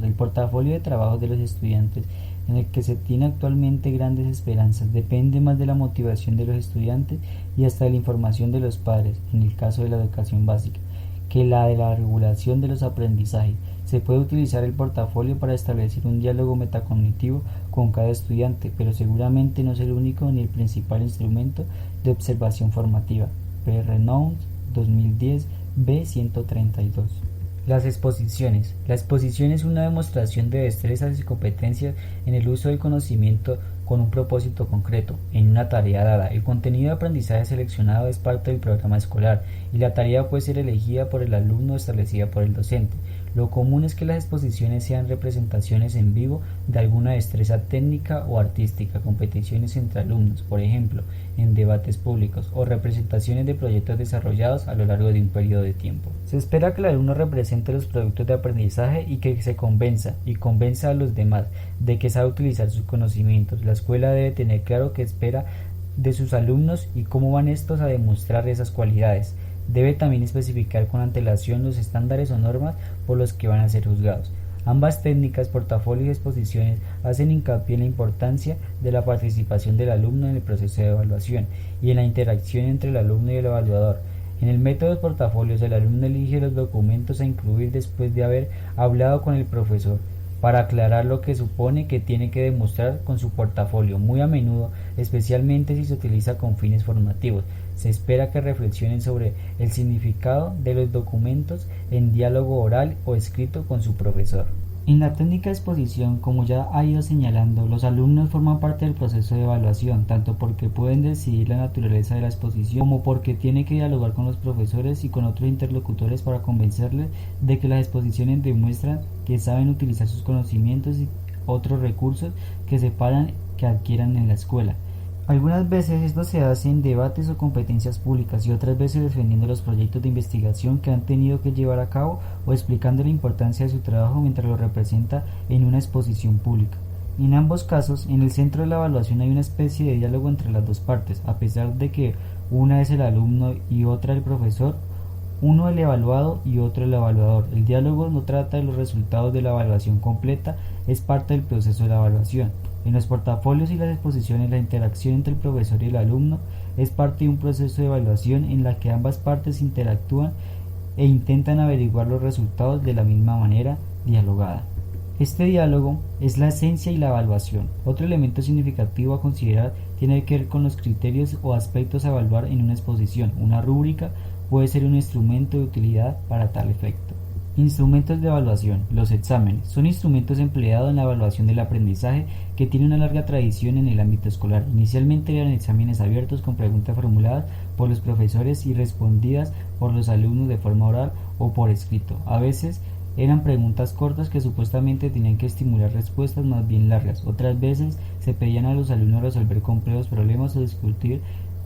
A: el portafolio de trabajos de los estudiantes, en el que se tiene actualmente grandes esperanzas, depende más de la motivación de los estudiantes y hasta de la información de los padres, en el caso de la educación básica, que la de la regulación de los aprendizajes. Se puede utilizar el portafolio para establecer un diálogo metacognitivo con cada estudiante, pero seguramente no es el único ni el principal instrumento de observación formativa. P. Renaud, 2010, B. 132. Las exposiciones. La exposición es una demostración de destrezas y competencias en el uso del conocimiento con un propósito concreto, en una tarea dada. El contenido de aprendizaje seleccionado es parte del programa escolar y la tarea puede ser elegida por el alumno o establecida por el docente. Lo común es que las exposiciones sean representaciones en vivo de alguna destreza técnica o artística, competiciones entre alumnos, por ejemplo, en debates públicos, o representaciones de proyectos desarrollados a lo largo de un periodo de tiempo. Se espera que el alumno represente los productos de aprendizaje y que se convenza a los demás de que sabe utilizar sus conocimientos. La escuela debe tener claro qué espera de sus alumnos y cómo van estos a demostrar esas cualidades. Debe también especificar con antelación los estándares o normas por los que van a ser juzgados. Ambas técnicas, portafolio y exposiciones, hacen hincapié en la importancia de la participación del alumno en el proceso de evaluación y en la interacción entre el alumno y el evaluador. En el método de portafolios, el alumno elige los documentos a incluir después de haber hablado con el profesor, para aclarar lo que supone que tiene que demostrar con su portafolio. Muy a menudo, especialmente si se utiliza con fines formativos, se espera que reflexionen sobre el significado de los documentos en diálogo oral o escrito con su profesor. En la técnica de exposición, como ya ha ido señalando, los alumnos forman parte del proceso de evaluación, tanto porque pueden decidir la naturaleza de la exposición, como porque tienen que dialogar con los profesores y con otros interlocutores para convencerles de que las exposiciones demuestran que saben utilizar sus conocimientos y otros recursos que separan que adquieran en la escuela. Algunas veces esto se hace en debates o competencias públicas y otras veces defendiendo los proyectos de investigación que han tenido que llevar a cabo o explicando la importancia de su trabajo mientras lo representa en una exposición pública. En ambos casos, en el centro de la evaluación hay una especie de diálogo entre las dos partes, a pesar de que Una es el alumno y otra el profesor, uno el evaluado y otro el evaluador. El diálogo no trata de los resultados de la evaluación completa, es parte del proceso de la evaluación. En los portafolios y las exposiciones, la interacción entre el profesor y el alumno es parte de un proceso de evaluación en la que ambas partes interactúan e intentan averiguar los resultados de la misma manera dialogada. Este diálogo es la esencia y la evaluación. Otro elemento significativo a considerar tiene que ver con los criterios o aspectos a evaluar en una exposición. Una rúbrica puede ser un instrumento de utilidad para tal efecto. Instrumentos de evaluación. Los exámenes son instrumentos empleados en la evaluación del aprendizaje que tiene una larga tradición en el ámbito escolar. Inicialmente eran exámenes abiertos con preguntas formuladas por los profesores y respondidas por los alumnos de forma oral o por escrito. A veces eran preguntas cortas que supuestamente tenían que estimular respuestas más bien largas. Otras veces se pedían a los alumnos resolver complejos problemas o discutir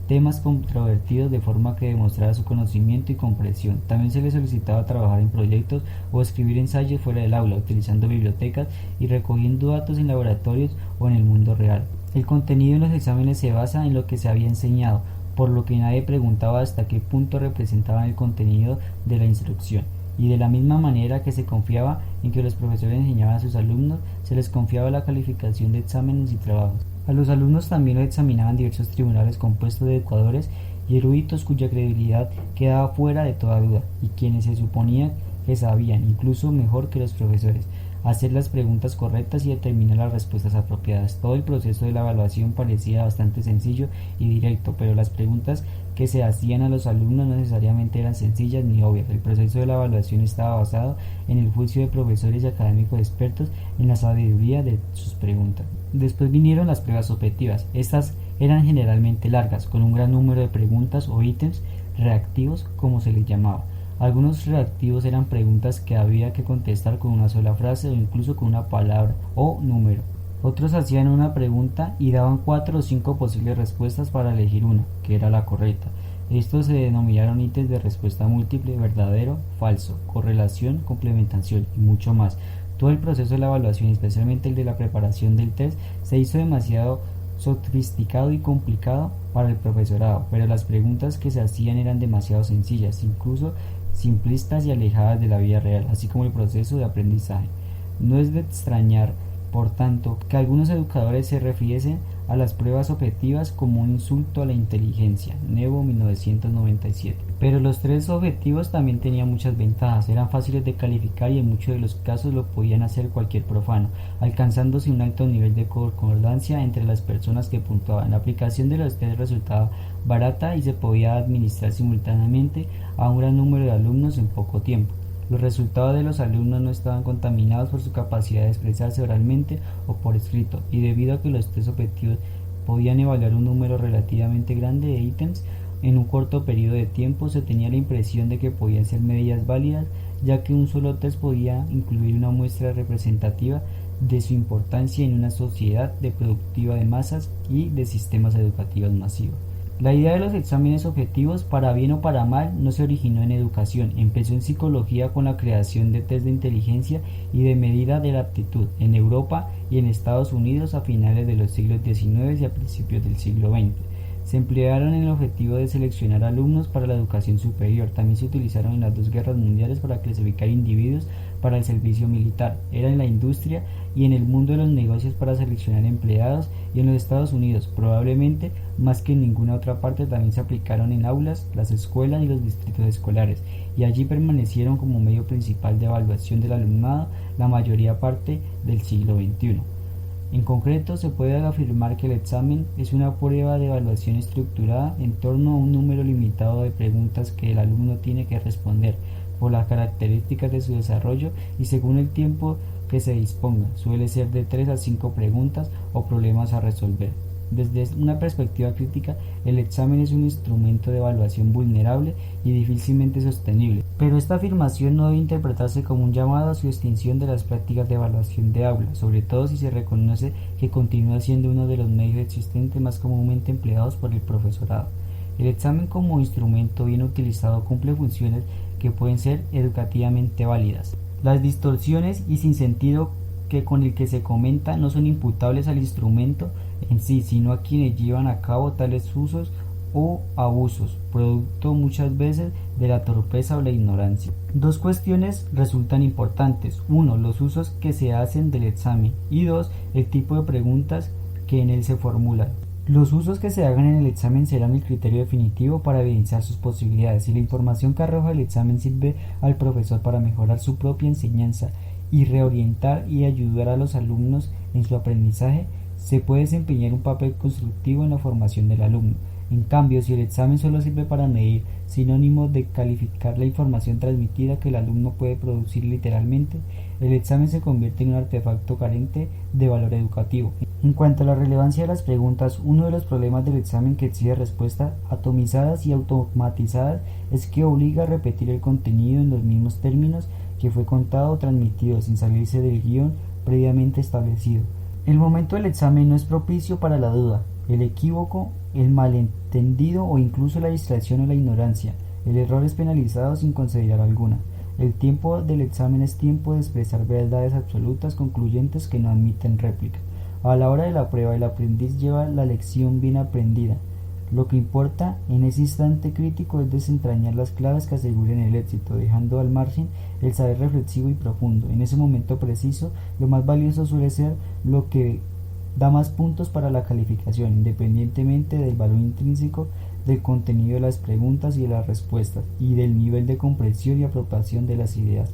A: temas controvertidos de forma que demostrara su conocimiento y comprensión. También se les solicitaba trabajar en proyectos o escribir ensayos fuera del aula, utilizando bibliotecas y recogiendo datos en laboratorios o en el mundo real. El contenido en los exámenes se basa en lo que se había enseñado, por lo que nadie preguntaba hasta qué punto representaban el contenido de la instrucción. Y de la misma manera que se confiaba en que los profesores enseñaban a sus alumnos, se les confiaba la calificación de exámenes y trabajos. A los alumnos también los examinaban diversos tribunales compuestos de educadores y eruditos cuya credibilidad quedaba fuera de toda duda, y quienes se suponía que sabían, incluso mejor que los profesores, hacer las preguntas correctas y determinar las respuestas apropiadas. Todo el proceso de la evaluación parecía bastante sencillo y directo, pero las preguntas que se hacían a los alumnos no necesariamente eran sencillas ni obvias. El proceso de la evaluación estaba basado en el juicio de profesores y académicos expertos en la sabiduría de sus preguntas. Después vinieron las pruebas objetivas. Estas eran generalmente largas, con un gran número de preguntas o ítems reactivos, como se les llamaba. Algunos reactivos eran preguntas que había que contestar con una sola frase o incluso con una palabra o número. Otros hacían una pregunta y daban 4 o 5 posibles respuestas para elegir una, que era la correcta. Estos se denominaron ítems de respuesta múltiple, verdadero, falso, correlación, complementación y mucho más. Todo el proceso de la evaluación, especialmente el de la preparación del test, se hizo demasiado sofisticado y complicado para el profesorado, pero las preguntas que se hacían eran demasiado sencillas, incluso simplistas y alejadas de la vida real, así como el proceso de aprendizaje. No es de extrañar, por tanto, que algunos educadores se refiriesen a las pruebas objetivas como un insulto a la inteligencia. Nebo 1997. Pero los tres objetivos también tenían muchas ventajas, eran fáciles de calificar y en muchos de los casos lo podían hacer cualquier profano, alcanzándose un alto nivel de concordancia entre las personas que puntuaban. La aplicación de los test resultaba barata y se podía administrar simultáneamente a un gran número de alumnos en poco tiempo. Los resultados de los alumnos no estaban contaminados por su capacidad de expresarse oralmente o por escrito, y debido a que los test objetivos podían evaluar un número relativamente grande de ítems en un corto periodo de tiempo, se tenía la impresión de que podían ser medidas válidas, ya que un solo test podía incluir una muestra representativa de su importancia en una sociedad productiva de masas y de sistemas educativos masivos. La idea de los exámenes objetivos, para bien o para mal, no se originó en educación. Empezó en psicología con la creación de test de inteligencia y de medida de la aptitud en Europa y en Estados Unidos a finales de los siglos XIX y a principios del siglo XX. Se emplearon en el objetivo de seleccionar alumnos para la educación superior. También se utilizaron en las dos guerras mundiales para clasificar individuos para el servicio militar. Era en la industria y en el mundo de los negocios para seleccionar empleados, y en los Estados Unidos, probablemente más que en ninguna otra parte, también se aplicaron en aulas, las escuelas y los distritos escolares, y allí permanecieron como medio principal de evaluación del alumnado la mayoría parte del siglo XXI. En concreto, se puede afirmar que el examen es una prueba de evaluación estructurada en torno a un número limitado de preguntas que el alumno tiene que responder por las características de su desarrollo y según el tiempo que se disponga. Suele ser de 3 a 5 preguntas o problemas a resolver. Desde una perspectiva crítica, el examen es un instrumento de evaluación vulnerable y difícilmente sostenible, pero esta afirmación no debe interpretarse como un llamado a su extinción de las prácticas de evaluación de aula, sobre todo si se reconoce que continúa siendo uno de los medios existentes más comúnmente empleados por el profesorado. El examen como instrumento bien utilizado cumple funciones que pueden ser educativamente válidas. Las distorsiones y sinsentido con el que se comenta no son imputables al instrumento en sí, sino a quienes llevan a cabo tales usos o abusos, producto muchas veces de la torpeza o la ignorancia. Dos cuestiones resultan importantes: uno, los usos que se hacen del examen, y dos, el tipo de preguntas que en él se formulan. Los usos que se hagan en el examen serán el criterio definitivo para evidenciar sus posibilidades. Si la información que arroja el examen sirve al profesor para mejorar su propia enseñanza y reorientar y ayudar a los alumnos en su aprendizaje, se puede desempeñar un papel constructivo en la formación del alumno. En cambio, si el examen solo sirve para medir, sinónimo de calificar la información transmitida que el alumno puede producir literalmente, el examen se convierte en un artefacto carente de valor educativo. En cuanto a la relevancia de las preguntas, uno de los problemas del examen que exige respuestas atomizadas y automatizadas es que obliga a repetir el contenido en los mismos términos que fue contado o transmitido, sin salirse del guión previamente establecido. El momento del examen no es propicio para la duda, el equívoco, el malentendido o incluso la distracción o la ignorancia. El error es penalizado sin considerar alguna. El tiempo del examen es tiempo de expresar verdades absolutas concluyentes que no admiten réplica. A la hora de la prueba, el aprendiz lleva la lección bien aprendida. Lo que importa en ese instante crítico es desentrañar las claves que aseguren el éxito, dejando al margen el saber reflexivo y profundo. En ese momento preciso, lo más valioso suele ser lo que da más puntos para la calificación, independientemente del valor intrínseco del contenido de las preguntas y de las respuestas, y del nivel de comprensión y apropiación de las ideas.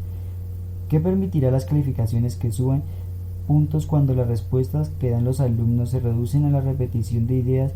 A: ¿Qué permitirá las calificaciones que suban puntos cuando las respuestas que dan los alumnos se reducen a la repetición de ideas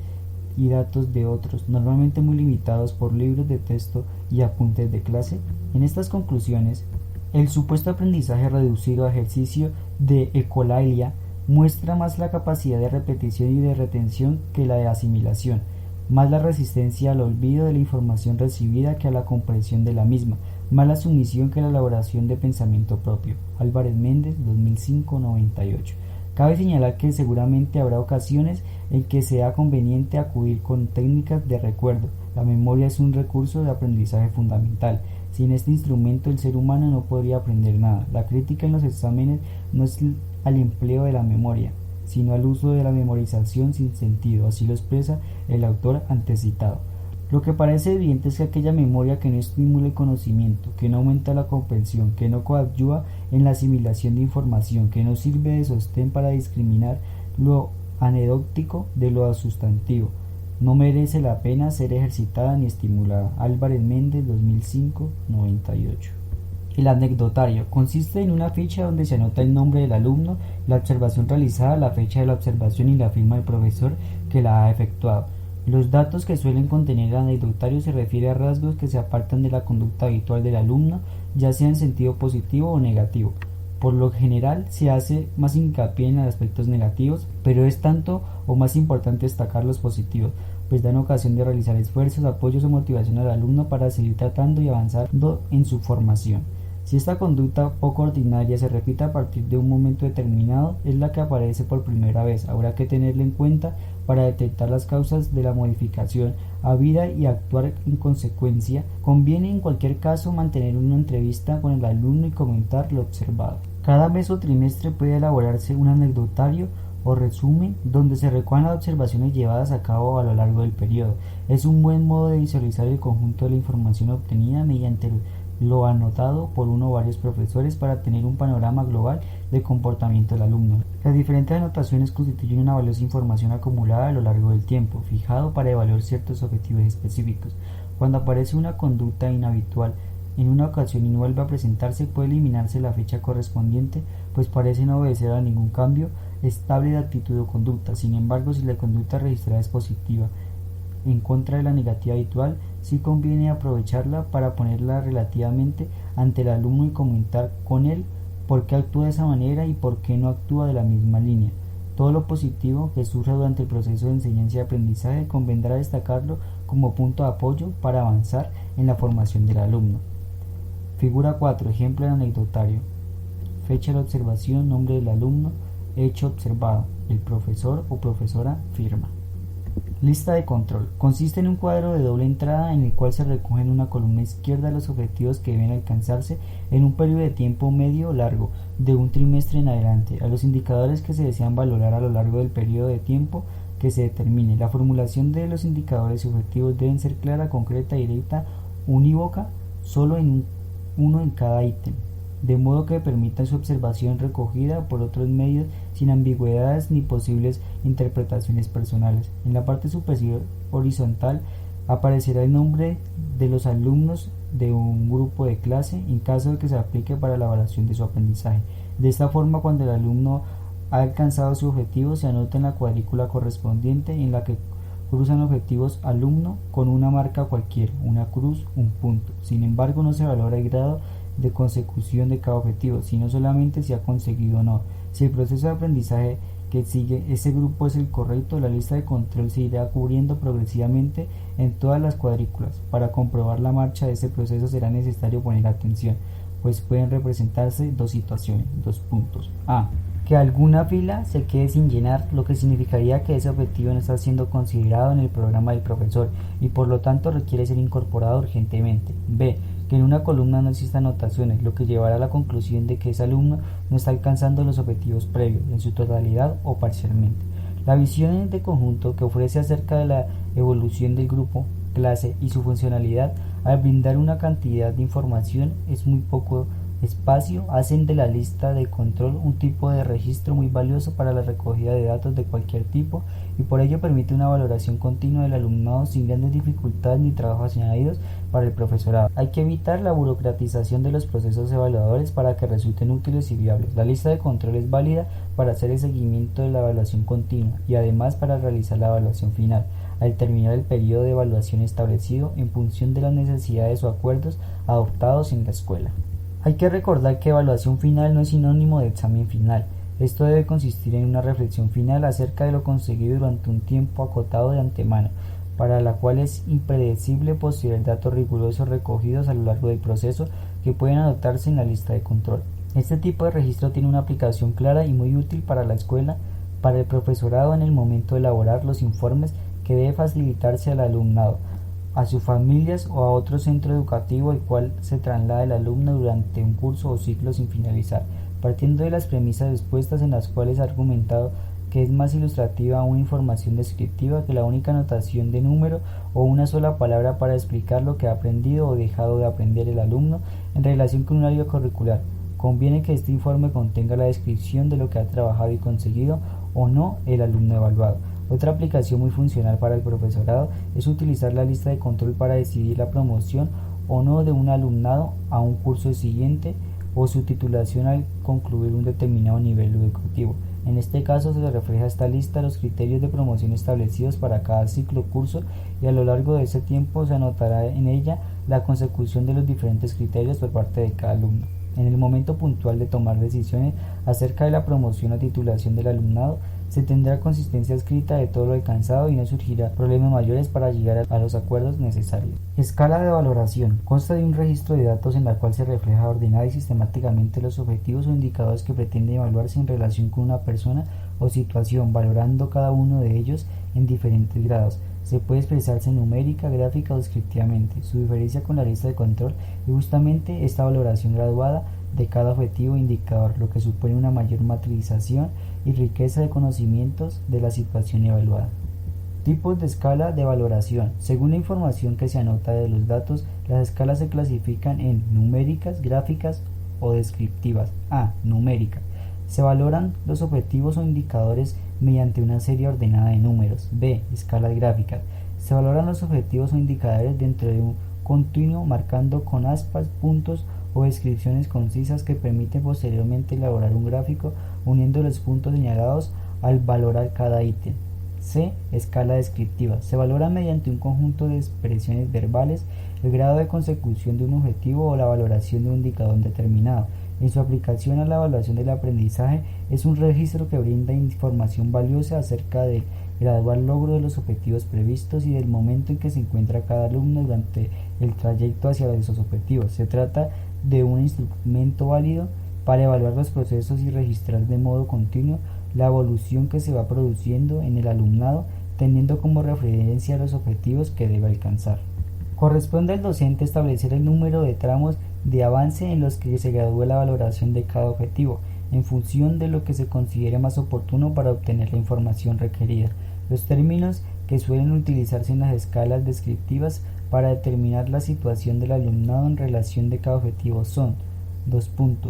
A: y datos de otros, normalmente muy limitados por libros de texto y apuntes de clase? En estas conclusiones, el supuesto aprendizaje reducido a ejercicio de ecolalia muestra más la capacidad de repetición y de retención que la de asimilación, más la resistencia al olvido de la información recibida que a la comprensión de la misma, más la sumisión que la elaboración de pensamiento propio. Álvarez Méndez, 2005-98. Cabe señalar que seguramente habrá ocasiones en que sea conveniente acudir con técnicas de recuerdo. La memoria es un recurso de aprendizaje fundamental. Sin este instrumento el ser humano no podría aprender nada. La crítica en los exámenes no es al empleo de la memoria, sino al uso de la memorización sin sentido, así lo expresa el autor antecitado. Lo que parece evidente es que aquella memoria que no estimula el conocimiento, que no aumenta la comprensión, que no coadyuva en la asimilación de información, que no sirve de sostén para discriminar lo anecdótico de lo sustantivo, no merece la pena ser ejercitada ni estimulada. Álvarez Méndez, 2005-98. El anecdotario consiste en una ficha donde se anota el nombre del alumno, la observación realizada, la fecha de la observación y la firma del profesor que la ha efectuado. Los datos que suelen contener el anecdotario se refieren a rasgos que se apartan de la conducta habitual del alumno, ya sea en sentido positivo o negativo. Por lo general se hace más hincapié en los aspectos negativos, pero es tanto o más importante destacar los positivos, pues dan ocasión de realizar esfuerzos, apoyos o motivación al alumno para seguir tratando y avanzando en su formación. Si esta conducta poco ordinaria se repite a partir de un momento determinado, es la que aparece por primera vez. Habrá que tenerla en cuenta para detectar las causas de la modificación habida y actuar en consecuencia. Conviene en cualquier caso mantener una entrevista con el alumno y comentar lo observado. Cada mes o trimestre puede elaborarse un anecdotario o resumen donde se recojan las observaciones llevadas a cabo a lo largo del periodo. Es un buen modo de visualizar el conjunto de la información obtenida mediante lo anotado por uno o varios profesores para tener un panorama global del comportamiento del alumno. Las diferentes anotaciones constituyen una valiosa información acumulada a lo largo del tiempo, fijado para evaluar ciertos objetivos específicos. Cuando aparece una conducta inhabitual en una ocasión y no vuelve a presentarse, puede eliminarse la fecha correspondiente, pues parece no obedecer a ningún cambio estable de actitud o conducta. Sin embargo, si la conducta registrada es positiva en contra de la negativa habitual, sí conviene aprovecharla para ponerla relativamente ante el alumno y comentar con él por qué actúa de esa manera y por qué no actúa de la misma línea. Todo lo positivo que surja durante el proceso de enseñanza y aprendizaje convendrá destacarlo como punto de apoyo para avanzar en la formación del alumno. Figura 4. Ejemplo del anecdotario. Fecha de la observación, nombre del alumno, hecho observado. El profesor o profesora firma. Lista de control. Consiste en un cuadro de doble entrada en el cual se recogen en una columna izquierda los objetivos que deben alcanzarse en un periodo de tiempo medio o largo, de un trimestre en adelante, a los indicadores que se desean valorar a lo largo del periodo de tiempo que se determine. La formulación de los indicadores y objetivos deben ser clara, concreta, directa, unívoca, solo en uno en cada ítem, de modo que permitan su observación recogida por otros medios sin ambigüedades ni posibles interpretaciones personales. En la parte superior horizontal aparecerá el nombre de los alumnos de un grupo de clase en caso de que se aplique para la evaluación de su aprendizaje. De esta forma, cuando el alumno ha alcanzado su objetivo, se anota en la cuadrícula correspondiente en la que cruzan objetivos alumno con una marca cualquiera, una cruz, un punto. Sin embargo, no se valora el grado de consecución de cada objetivo, sino solamente si ha conseguido o no. Si el proceso de aprendizaje que sigue ese grupo es el correcto, la lista de control se irá cubriendo progresivamente en todas las cuadrículas. Para comprobar la marcha de ese proceso será necesario poner atención, pues pueden representarse dos situaciones, dos puntos. A. Que alguna fila se quede sin llenar, lo que significaría que ese objetivo no está siendo considerado en el programa del profesor y por lo tanto requiere ser incorporado urgentemente. B. Que en una columna no existan anotaciones, lo que llevará a la conclusión de que ese alumno no está alcanzando los objetivos previos, en su totalidad o parcialmente. La visión de conjunto que ofrece acerca de la evolución del grupo, clase y su funcionalidad, al brindar una cantidad de información es muy poco espacio, hacen de la lista de control un tipo de registro muy valioso para la recogida de datos de cualquier tipo y por ello permite una valoración continua del alumnado sin grandes dificultades ni trabajos añadidos para el profesorado. Hay que evitar la burocratización de los procesos evaluadores para que resulten útiles y viables. La lista de control es válida para hacer el seguimiento de la evaluación continua y además para realizar la evaluación final al terminar el periodo de evaluación establecido en función de las necesidades o acuerdos adoptados en la escuela. Hay que recordar que evaluación final no es sinónimo de examen final. Esto debe consistir en una reflexión final acerca de lo conseguido durante un tiempo acotado de antemano, para la cual es impredecible posterior datos rigurosos recogidos a lo largo del proceso que pueden anotarse en la lista de control. Este tipo de registro tiene una aplicación clara y muy útil para la escuela, para el profesorado en el momento de elaborar los informes que debe facilitarse al alumnado, a sus familias o a otro centro educativo al cual se traslada el alumno durante un curso o ciclo sin finalizar, partiendo de las premisas expuestas en las cuales ha argumentado que es más ilustrativa una información descriptiva que la única anotación de número o una sola palabra para explicar lo que ha aprendido o dejado de aprender el alumno en relación con un área curricular. Conviene que este informe contenga la descripción de lo que ha trabajado y conseguido o no el alumno evaluado. Otra aplicación muy funcional para el profesorado es utilizar la lista de control para decidir la promoción o no de un alumnado a un curso siguiente o su titulación al concluir un determinado nivel educativo. En este caso se refleja esta lista los criterios de promoción establecidos para cada ciclo o curso y a lo largo de ese tiempo se anotará en ella la consecución de los diferentes criterios por parte de cada alumno. En el momento puntual de tomar decisiones acerca de la promoción o titulación del alumnado, se tendrá consistencia escrita de todo lo alcanzado y no surgirá problemas mayores para llegar a los acuerdos necesarios. Escala de valoración. Consta de un registro de datos en la cual se refleja ordenada y sistemáticamente los objetivos o indicadores que pretenden evaluarse en relación con una persona o situación, valorando cada uno de ellos en diferentes grados. Se puede expresarse numérica, gráfica o descriptivamente. Su diferencia con la lista de control es justamente esta valoración graduada de cada objetivo e indicador, lo que supone una mayor matrización y riqueza de conocimientos de la situación evaluada. Tipos de escala de valoración. Según la información que se anota de los datos, las escalas se clasifican en numéricas, gráficas o descriptivas. A. Numérica. Se valoran los objetivos o indicadores mediante una serie ordenada de números. B. Escalas gráficas. Se valoran los objetivos o indicadores dentro de un continuo marcando con aspas, puntos o descripciones concisas que permiten posteriormente elaborar un gráfico uniendo los puntos señalados al valorar cada ítem. C. Escala descriptiva. Se valora mediante un conjunto de expresiones verbales el grado de consecución de un objetivo o la valoración de un indicador determinado. En su aplicación a la evaluación del aprendizaje es un registro que brinda información valiosa acerca del gradual logro de los objetivos previstos y del momento en que se encuentra cada alumno durante el trayecto hacia esos objetivos. Se trata de un instrumento válido para evaluar los procesos y registrar de modo continuo la evolución que se va produciendo en el alumnado, teniendo como referencia los objetivos que debe alcanzar. Corresponde al docente establecer el número de tramos de avance en los que se gradúe la valoración de cada objetivo, en función de lo que se considere más oportuno para obtener la información requerida. Los términos que suelen utilizarse en las escalas descriptivas para determinar la situación del alumnado en relación de cada objetivo son: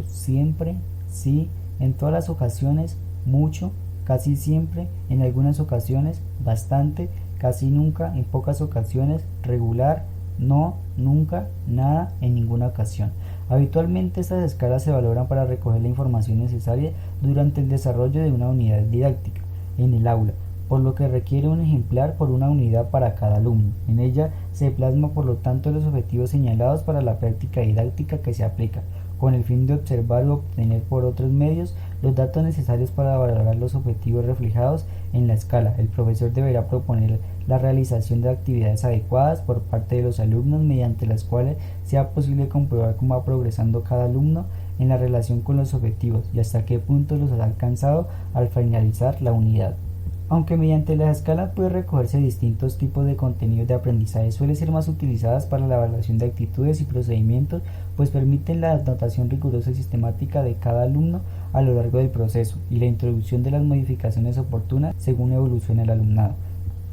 A: siempre, sí, en todas las ocasiones, mucho, casi siempre, en algunas ocasiones, bastante, casi nunca, en pocas ocasiones, regular, no, nunca, nada, en ninguna ocasión. Habitualmente estas escalas se valoran para recoger la información necesaria durante el desarrollo de una unidad didáctica en el aula, por lo que requiere un ejemplar por una unidad para cada alumno. En ella se plasma por lo tanto los objetivos señalados para la práctica didáctica que se aplica, con el fin de observar o obtener por otros medios los datos necesarios para valorar los objetivos reflejados en la escala. El profesor deberá proponer la realización de actividades adecuadas por parte de los alumnos mediante las cuales sea posible comprobar cómo va progresando cada alumno en la relación con los objetivos y hasta qué punto los ha alcanzado al finalizar la unidad. Aunque mediante las escalas puede recogerse distintos tipos de contenidos de aprendizaje, suelen ser más utilizadas para la evaluación de actitudes y procedimientos, pues permiten la anotación rigurosa y sistemática de cada alumno a lo largo del proceso y la introducción de las modificaciones oportunas según evoluciona el alumnado.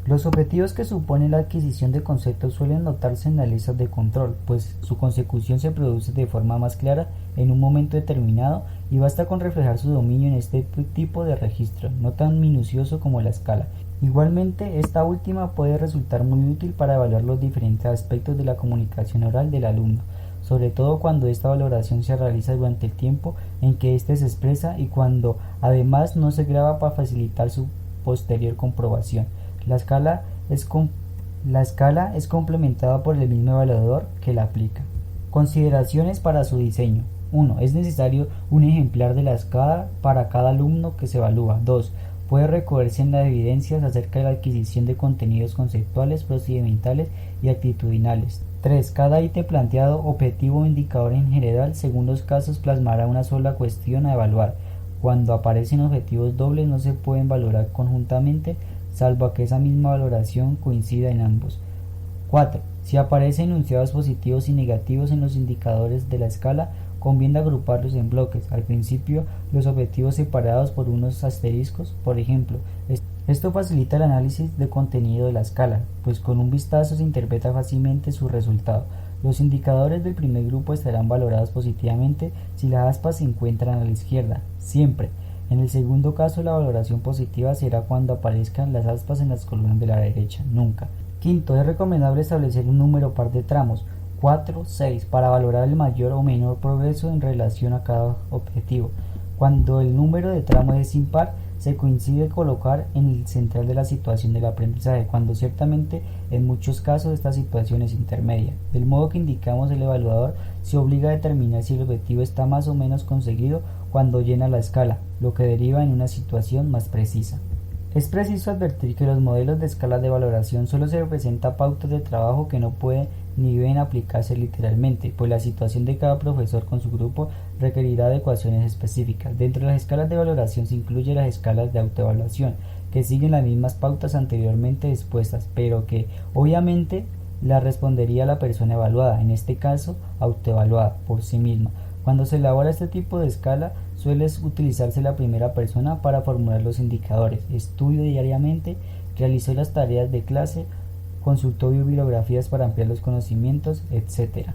A: Los objetivos que supone la adquisición de conceptos suelen notarse en las listas de control, pues su consecución se produce de forma más clara en un momento determinado y basta con reflejar su dominio en este tipo de registro, no tan minucioso como la escala. Igualmente, esta última puede resultar muy útil para evaluar los diferentes aspectos de la comunicación oral del alumno, sobre todo cuando esta valoración se realiza durante el tiempo en que éste se expresa y cuando además no se graba para facilitar su posterior comprobación. La escala es complementada por el mismo evaluador que la aplica. Consideraciones para su diseño. 1. Es necesario un ejemplar de la escala para cada alumno que se evalúa. 2. Puede recogerse en las evidencias acerca de la adquisición de contenidos conceptuales, procedimentales y actitudinales. 3. Cada ítem planteado, objetivo o indicador en general, según los casos, plasmará una sola cuestión a evaluar. Cuando aparecen objetivos dobles no se pueden valorar conjuntamente, salvo a que esa misma valoración coincida en ambos. 4. Si aparecen enunciados positivos y negativos en los indicadores de la escala, conviene agruparlos en bloques. Al principio, los objetivos separados por unos asteriscos, por ejemplo. Esto facilita el análisis de contenido de la escala, pues con un vistazo se interpreta fácilmente su resultado. Los indicadores del primer grupo estarán valorados positivamente si las aspas se encuentran a la izquierda, siempre. En el segundo caso, la valoración positiva será cuando aparezcan las aspas en las columnas de la derecha, nunca. Quinto, es recomendable establecer un número par de tramos, 4, 6, para valorar el mayor o menor progreso en relación a cada objetivo. Cuando el número de tramos es impar, se coincide colocar en el central de la situación del aprendizaje, cuando ciertamente en muchos casos esta situación es intermedia. Del modo que indicamos, el evaluador se obliga a determinar si el objetivo está más o menos conseguido cuando llena la escala, lo que deriva en una situación más precisa. Es preciso advertir que los modelos de escalas de valoración solo se representan pautas de trabajo que no pueden ni deben aplicarse literalmente, pues la situación de cada profesor con su grupo requerirá adecuaciones específicas. Dentro de las escalas de valoración se incluyen las escalas de autoevaluación, que siguen las mismas pautas anteriormente expuestas, pero que obviamente la respondería la persona evaluada, en este caso autoevaluada por sí misma. Cuando se elabora este tipo de escala, suele utilizarse la primera persona para formular los indicadores. Estudio diariamente, realizó las tareas de clase, consultó bibliografías para ampliar los conocimientos, etc.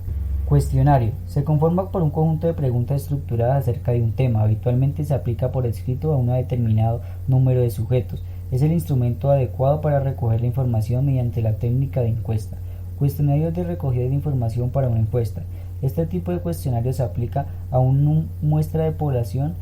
A: Cuestionario. Se conforma por un conjunto de preguntas estructuradas acerca de un tema. Habitualmente se aplica por escrito a un determinado número de sujetos. Es el instrumento adecuado para recoger la información mediante la técnica de encuesta. Cuestionarios de recogida de información para una encuesta. Este tipo de cuestionario se aplica a una muestra de población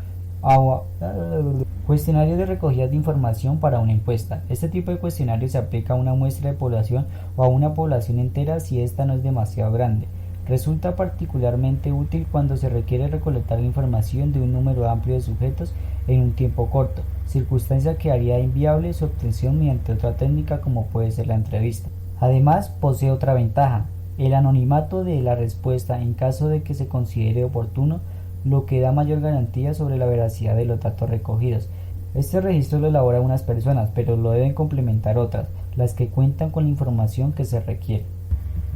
A: cuestionario de recogida de información para una encuesta. Este tipo de cuestionario se aplica a una muestra de población o a una población entera si ésta no es demasiado grande. Resulta particularmente útil cuando se requiere recolectar la información de un número amplio de sujetos en un tiempo corto, circunstancia que haría inviable su obtención mediante otra técnica como puede ser la entrevista. Además, posee otra ventaja: el anonimato de la respuesta en caso de que se considere oportuno, lo que da mayor garantía sobre la veracidad de los datos recogidos. Este registro lo elaboran unas personas, pero lo deben complementar otras, las que cuentan con la información que se requiere.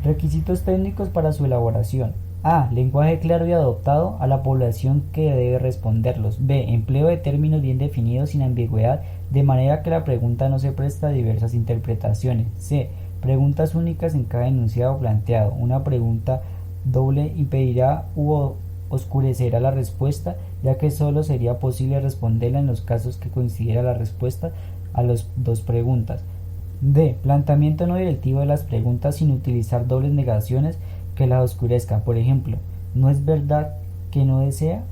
A: Requisitos técnicos para su elaboración. A. Lenguaje claro y adaptado a la población que debe responderlos. B. Empleo de términos bien definidos sin ambigüedad de manera que la pregunta no se presta a diversas interpretaciones. C. Preguntas únicas en cada enunciado planteado. Una pregunta doble impedirá u oscurecerá la respuesta, ya que solo sería posible responderla en los casos que coincidiera la respuesta a las dos preguntas. D. Planteamiento no directivo de las preguntas sin utilizar dobles negaciones que las oscurezcan. Por ejemplo, ¿no es verdad que no desea?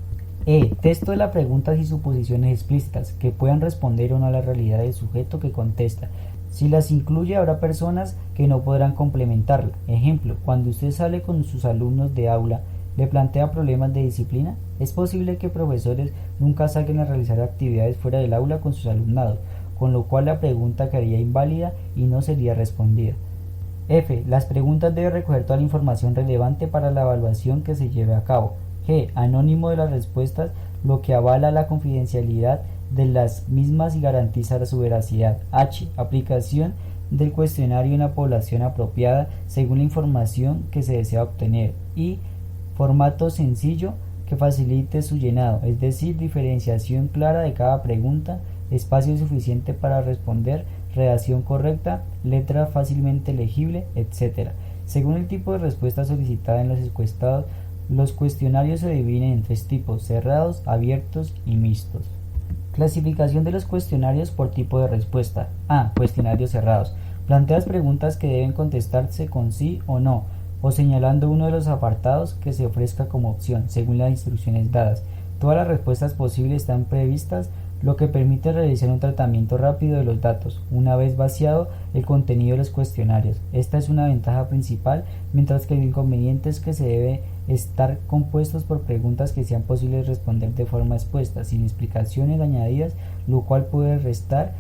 A: E. Texto de la pregunta y suposiciones explícitas que puedan responder o no a la realidad del sujeto que contesta. Si las incluye, habrá personas que no podrán complementarla. Ejemplo, cuando usted sale con sus alumnos de aula, ¿le plantea problemas de disciplina? Es posible que profesores nunca salgan a realizar actividades fuera del aula con sus alumnados, con lo cual la pregunta quedaría inválida y no sería respondida. F. Las preguntas deben recoger toda la información relevante para la evaluación que se lleve a cabo. G. Anónimo de las respuestas, lo que avala la confidencialidad de las mismas y garantiza su veracidad. H. Aplicación del cuestionario en la población apropiada según la información que se desea obtener. Y formato sencillo que facilite su llenado, es decir, diferenciación clara de cada pregunta, espacio suficiente para responder, redacción correcta, letra fácilmente legible, etc. Según el tipo de respuesta solicitada en los encuestados, los cuestionarios se dividen en tres tipos: cerrados, abiertos y mixtos. Clasificación de los cuestionarios por tipo de respuesta. A. Cuestionarios cerrados. Planteas preguntas que deben contestarse con sí o no, o señalando uno de los apartados que se ofrezca como opción, según las instrucciones dadas. Todas las respuestas posibles están previstas, lo que permite realizar un tratamiento rápido de los datos, una vez vaciado el contenido de los cuestionarios. Esta es una ventaja principal, mientras que el inconveniente es que se debe estar compuestos por preguntas que sean posibles responder de forma expuesta, sin explicaciones añadidas, lo cual puede restar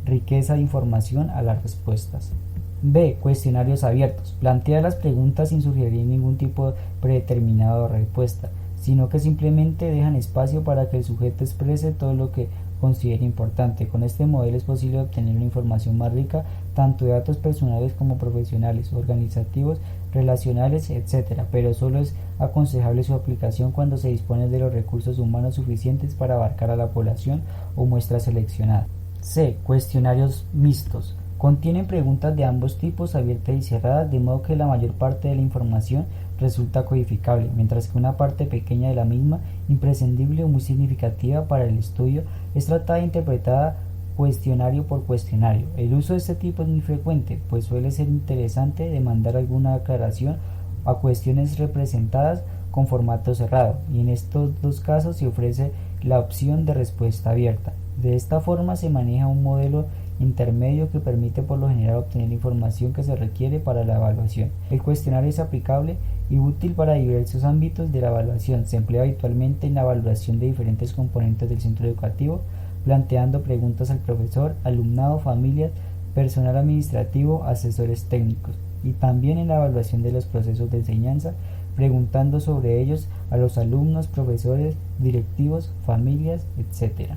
A: riqueza de información a las respuestas. B. Cuestionarios abiertos. Plantea las preguntas sin sugerir ningún tipo predeterminado de respuesta, sino que simplemente dejan espacio para que el sujeto exprese todo lo que considere importante. Con este modelo es posible obtener una información más rica, tanto de datos personales como profesionales, organizativos, relacionales, etc., pero solo es aconsejable su aplicación cuando se dispone de los recursos humanos suficientes para abarcar a la población o muestra seleccionada. C. Cuestionarios mixtos. Contienen preguntas de ambos tipos, abiertas y cerradas, de modo que la mayor parte de la información resulta codificable, mientras que una parte pequeña de la misma, imprescindible o muy significativa para el estudio, es tratada e interpretada cuestionario por cuestionario. El uso de este tipo es muy frecuente, pues suele ser interesante demandar alguna aclaración a cuestiones representadas con formato cerrado, y en estos dos casos se ofrece la opción de respuesta abierta. De esta forma se maneja un modelo intermedio que permite por lo general obtener la información que se requiere para la evaluación. El cuestionario es aplicable y útil para diversos ámbitos de la evaluación. Se emplea habitualmente en la evaluación de diferentes componentes del centro educativo, planteando preguntas al profesor, alumnado, familias, personal administrativo, asesores técnicos, y también en la evaluación de los procesos de enseñanza, preguntando sobre ellos a los alumnos, profesores, directivos, familias, etc.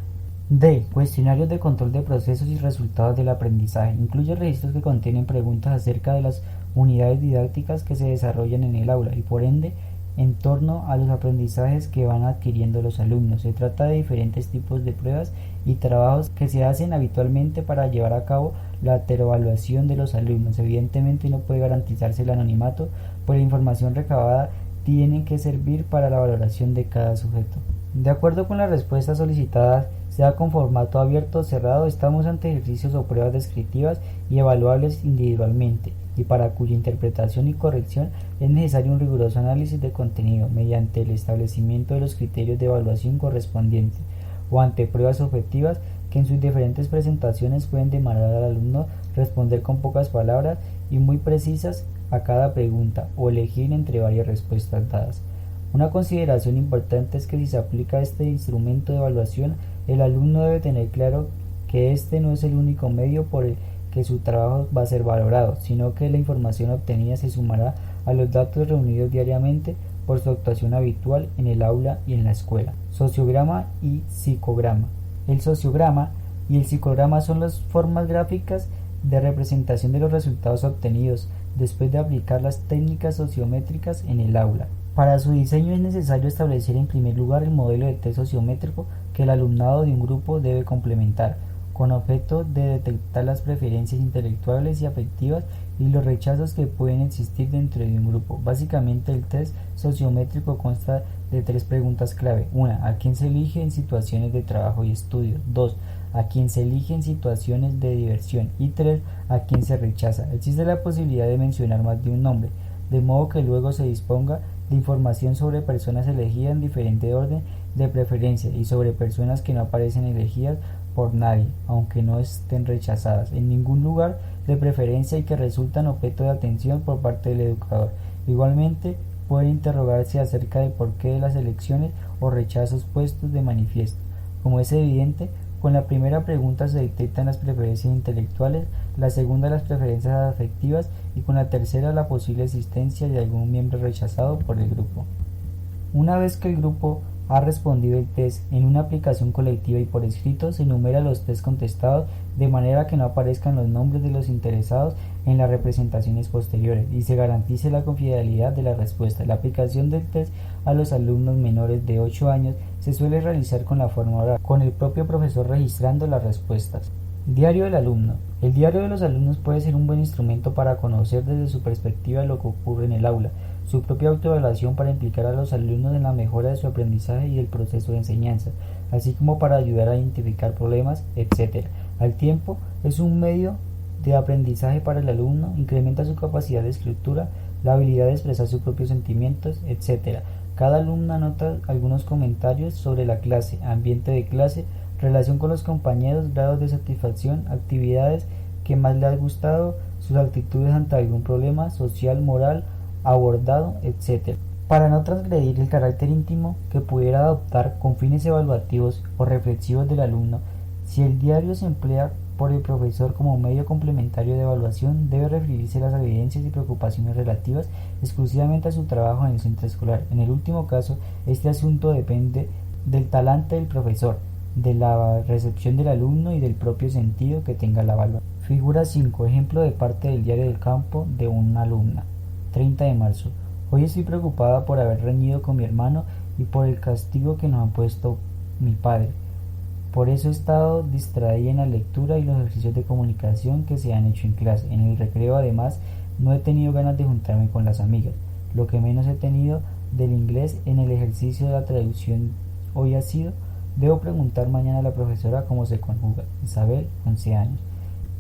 A: D. Cuestionarios de control de procesos y resultados del aprendizaje. Incluye registros que contienen preguntas acerca de las unidades didácticas que se desarrollan en el aula y por ende en torno a los aprendizajes que van adquiriendo los alumnos. Se trata de diferentes tipos de pruebas y trabajos que se hacen habitualmente para llevar a cabo la heteroevaluación de los alumnos. Evidentemente no puede garantizarse el anonimato, pues la información recabada tiene que servir para la valoración de cada sujeto. De acuerdo con las respuestas solicitadas, sea con formato abierto o cerrado, estamos ante ejercicios o pruebas descriptivas y evaluables individualmente, y para cuya interpretación y corrección es necesario un riguroso análisis de contenido mediante el establecimiento de los criterios de evaluación correspondientes, o ante pruebas objetivas que en sus diferentes presentaciones pueden demandar al alumno responder con pocas palabras y muy precisas a cada pregunta, o elegir entre varias respuestas dadas. Una consideración importante es que si se aplica este instrumento de evaluación, el alumno debe tener claro que este no es el único medio por el que su trabajo va a ser valorado, sino que la información obtenida se sumará a los datos reunidos diariamente por su actuación habitual en el aula y en la escuela. Sociograma y psicograma. El sociograma y el psicograma son las formas gráficas de representación de los resultados obtenidos después de aplicar las técnicas sociométricas en el aula. Para su diseño es necesario establecer en primer lugar el modelo de test sociométrico que el alumnado de un grupo debe complementar. con objeto de detectar las preferencias intelectuales y afectivas y los rechazos que pueden existir dentro de un grupo. Básicamente el test sociométrico consta de 3 preguntas clave. 1. ¿A quién se elige en situaciones de trabajo y estudio? 2. ¿A quién se elige en situaciones de diversión? Y 3. ¿A quién se rechaza? Existe la posibilidad de mencionar más de un nombre, de modo que luego se disponga de información sobre personas elegidas en diferente orden de preferencia y sobre personas que no aparecen elegidas por nadie, aunque no estén rechazadas en ningún lugar de preferencia y que resultan objeto de atención por parte del educador. Igualmente, puede interrogarse acerca del porqué de las elecciones o rechazos puestos de manifiesto. Como es evidente, con la primera pregunta se detectan las preferencias intelectuales, la segunda las preferencias afectivas y con la tercera la posible existencia de algún miembro rechazado por el grupo. Una vez que el grupo ha respondido el test en una aplicación colectiva y por escrito, se enumeran los test contestados de manera que no aparezcan los nombres de los interesados en las representaciones posteriores y se garantice la confidencialidad de la respuesta. La aplicación del test a los alumnos menores de 8 años se suele realizar con la forma oral, con el propio profesor registrando las respuestas. Diario del alumno. El diario de los alumnos puede ser un buen instrumento para conocer desde su perspectiva lo que ocurre en el aula, su propia autoevaluación para implicar a los alumnos en la mejora de su aprendizaje y el proceso de enseñanza, así como para ayudar a identificar problemas, etc. Al tiempo, es un medio de aprendizaje para el alumno, incrementa su capacidad de escritura, la habilidad de expresar sus propios sentimientos, etc. Cada alumno anota algunos comentarios sobre la clase, ambiente de clase, relación con los compañeros, grados de satisfacción, actividades que más le ha gustado, sus actitudes ante algún problema social, moral, abordado, etc. Para no transgredir el carácter íntimo que pudiera adoptar con fines evaluativos o reflexivos del alumno, si el diario se emplea por el profesor como medio complementario de evaluación, debe referirse a las evidencias y preocupaciones relativas exclusivamente a su trabajo en el centro escolar. En el último caso, este asunto depende del talante del profesor, de la recepción del alumno y del propio sentido que tenga la evaluación. Figura 5. Ejemplo de parte del diario del campo de una alumna. 30 de marzo. Hoy estoy preocupada por haber reñido con mi hermano y por el castigo que nos ha puesto mi padre. Por eso he estado distraída en la lectura y los ejercicios de comunicación que se han hecho en clase. En el recreo, además, no he tenido ganas de juntarme con las amigas. Lo que menos he tenido del inglés en el ejercicio de la traducción hoy ha sido: debo preguntar mañana a la profesora cómo se conjuga. Isabel, 11 años.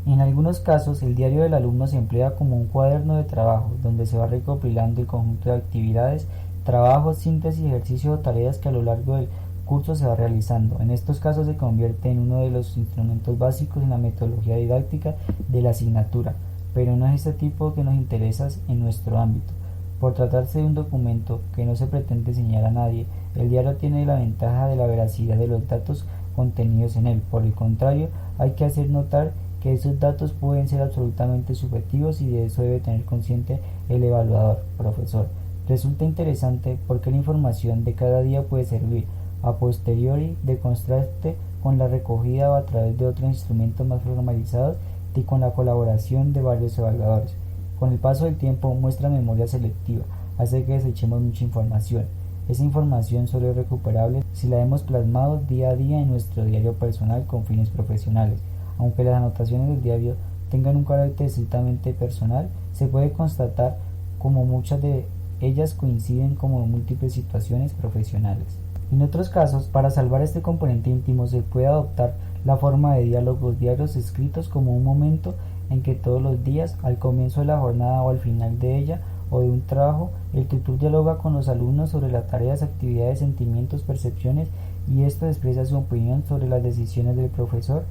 A: En algunos casos, el diario del alumno se emplea como un cuaderno de trabajo, donde se va recopilando el conjunto de actividades, trabajos, síntesis, ejercicios o tareas que a lo largo del curso se va realizando. En estos casos se convierte en uno de los instrumentos básicos en la metodología didáctica de la asignatura, pero no es este tipo que nos interesa en nuestro ámbito. Por tratarse de un documento que no se pretende enseñar a nadie, el diario tiene la ventaja de la veracidad de los datos contenidos en él. Por el contrario, hay que hacer notar que esos datos pueden ser absolutamente subjetivos y de eso debe tener consciente el evaluador, profesor. Resulta interesante porque la información de cada día puede servir a posteriori de contraste con la recogida o a través de otros instrumentos más formalizados y con la colaboración de varios evaluadores. Con el paso del tiempo muestra memoria selectiva, hace que desechemos mucha información. Esa información solo es recuperable si la hemos plasmado día a día en nuestro diario personal con fines profesionales. Aunque las anotaciones del diario tengan un carácter estrictamente personal, se puede constatar como muchas de ellas coinciden como en múltiples situaciones profesionales. En otros casos, para salvar este componente íntimo, se puede adoptar la forma de diálogos diarios escritos como un momento en que todos los días, al comienzo de la jornada o al final de ella o de un trabajo, el tutor dialoga con los alumnos sobre las tareas, actividades, sentimientos, percepciones y esto expresa su opinión sobre las decisiones del profesor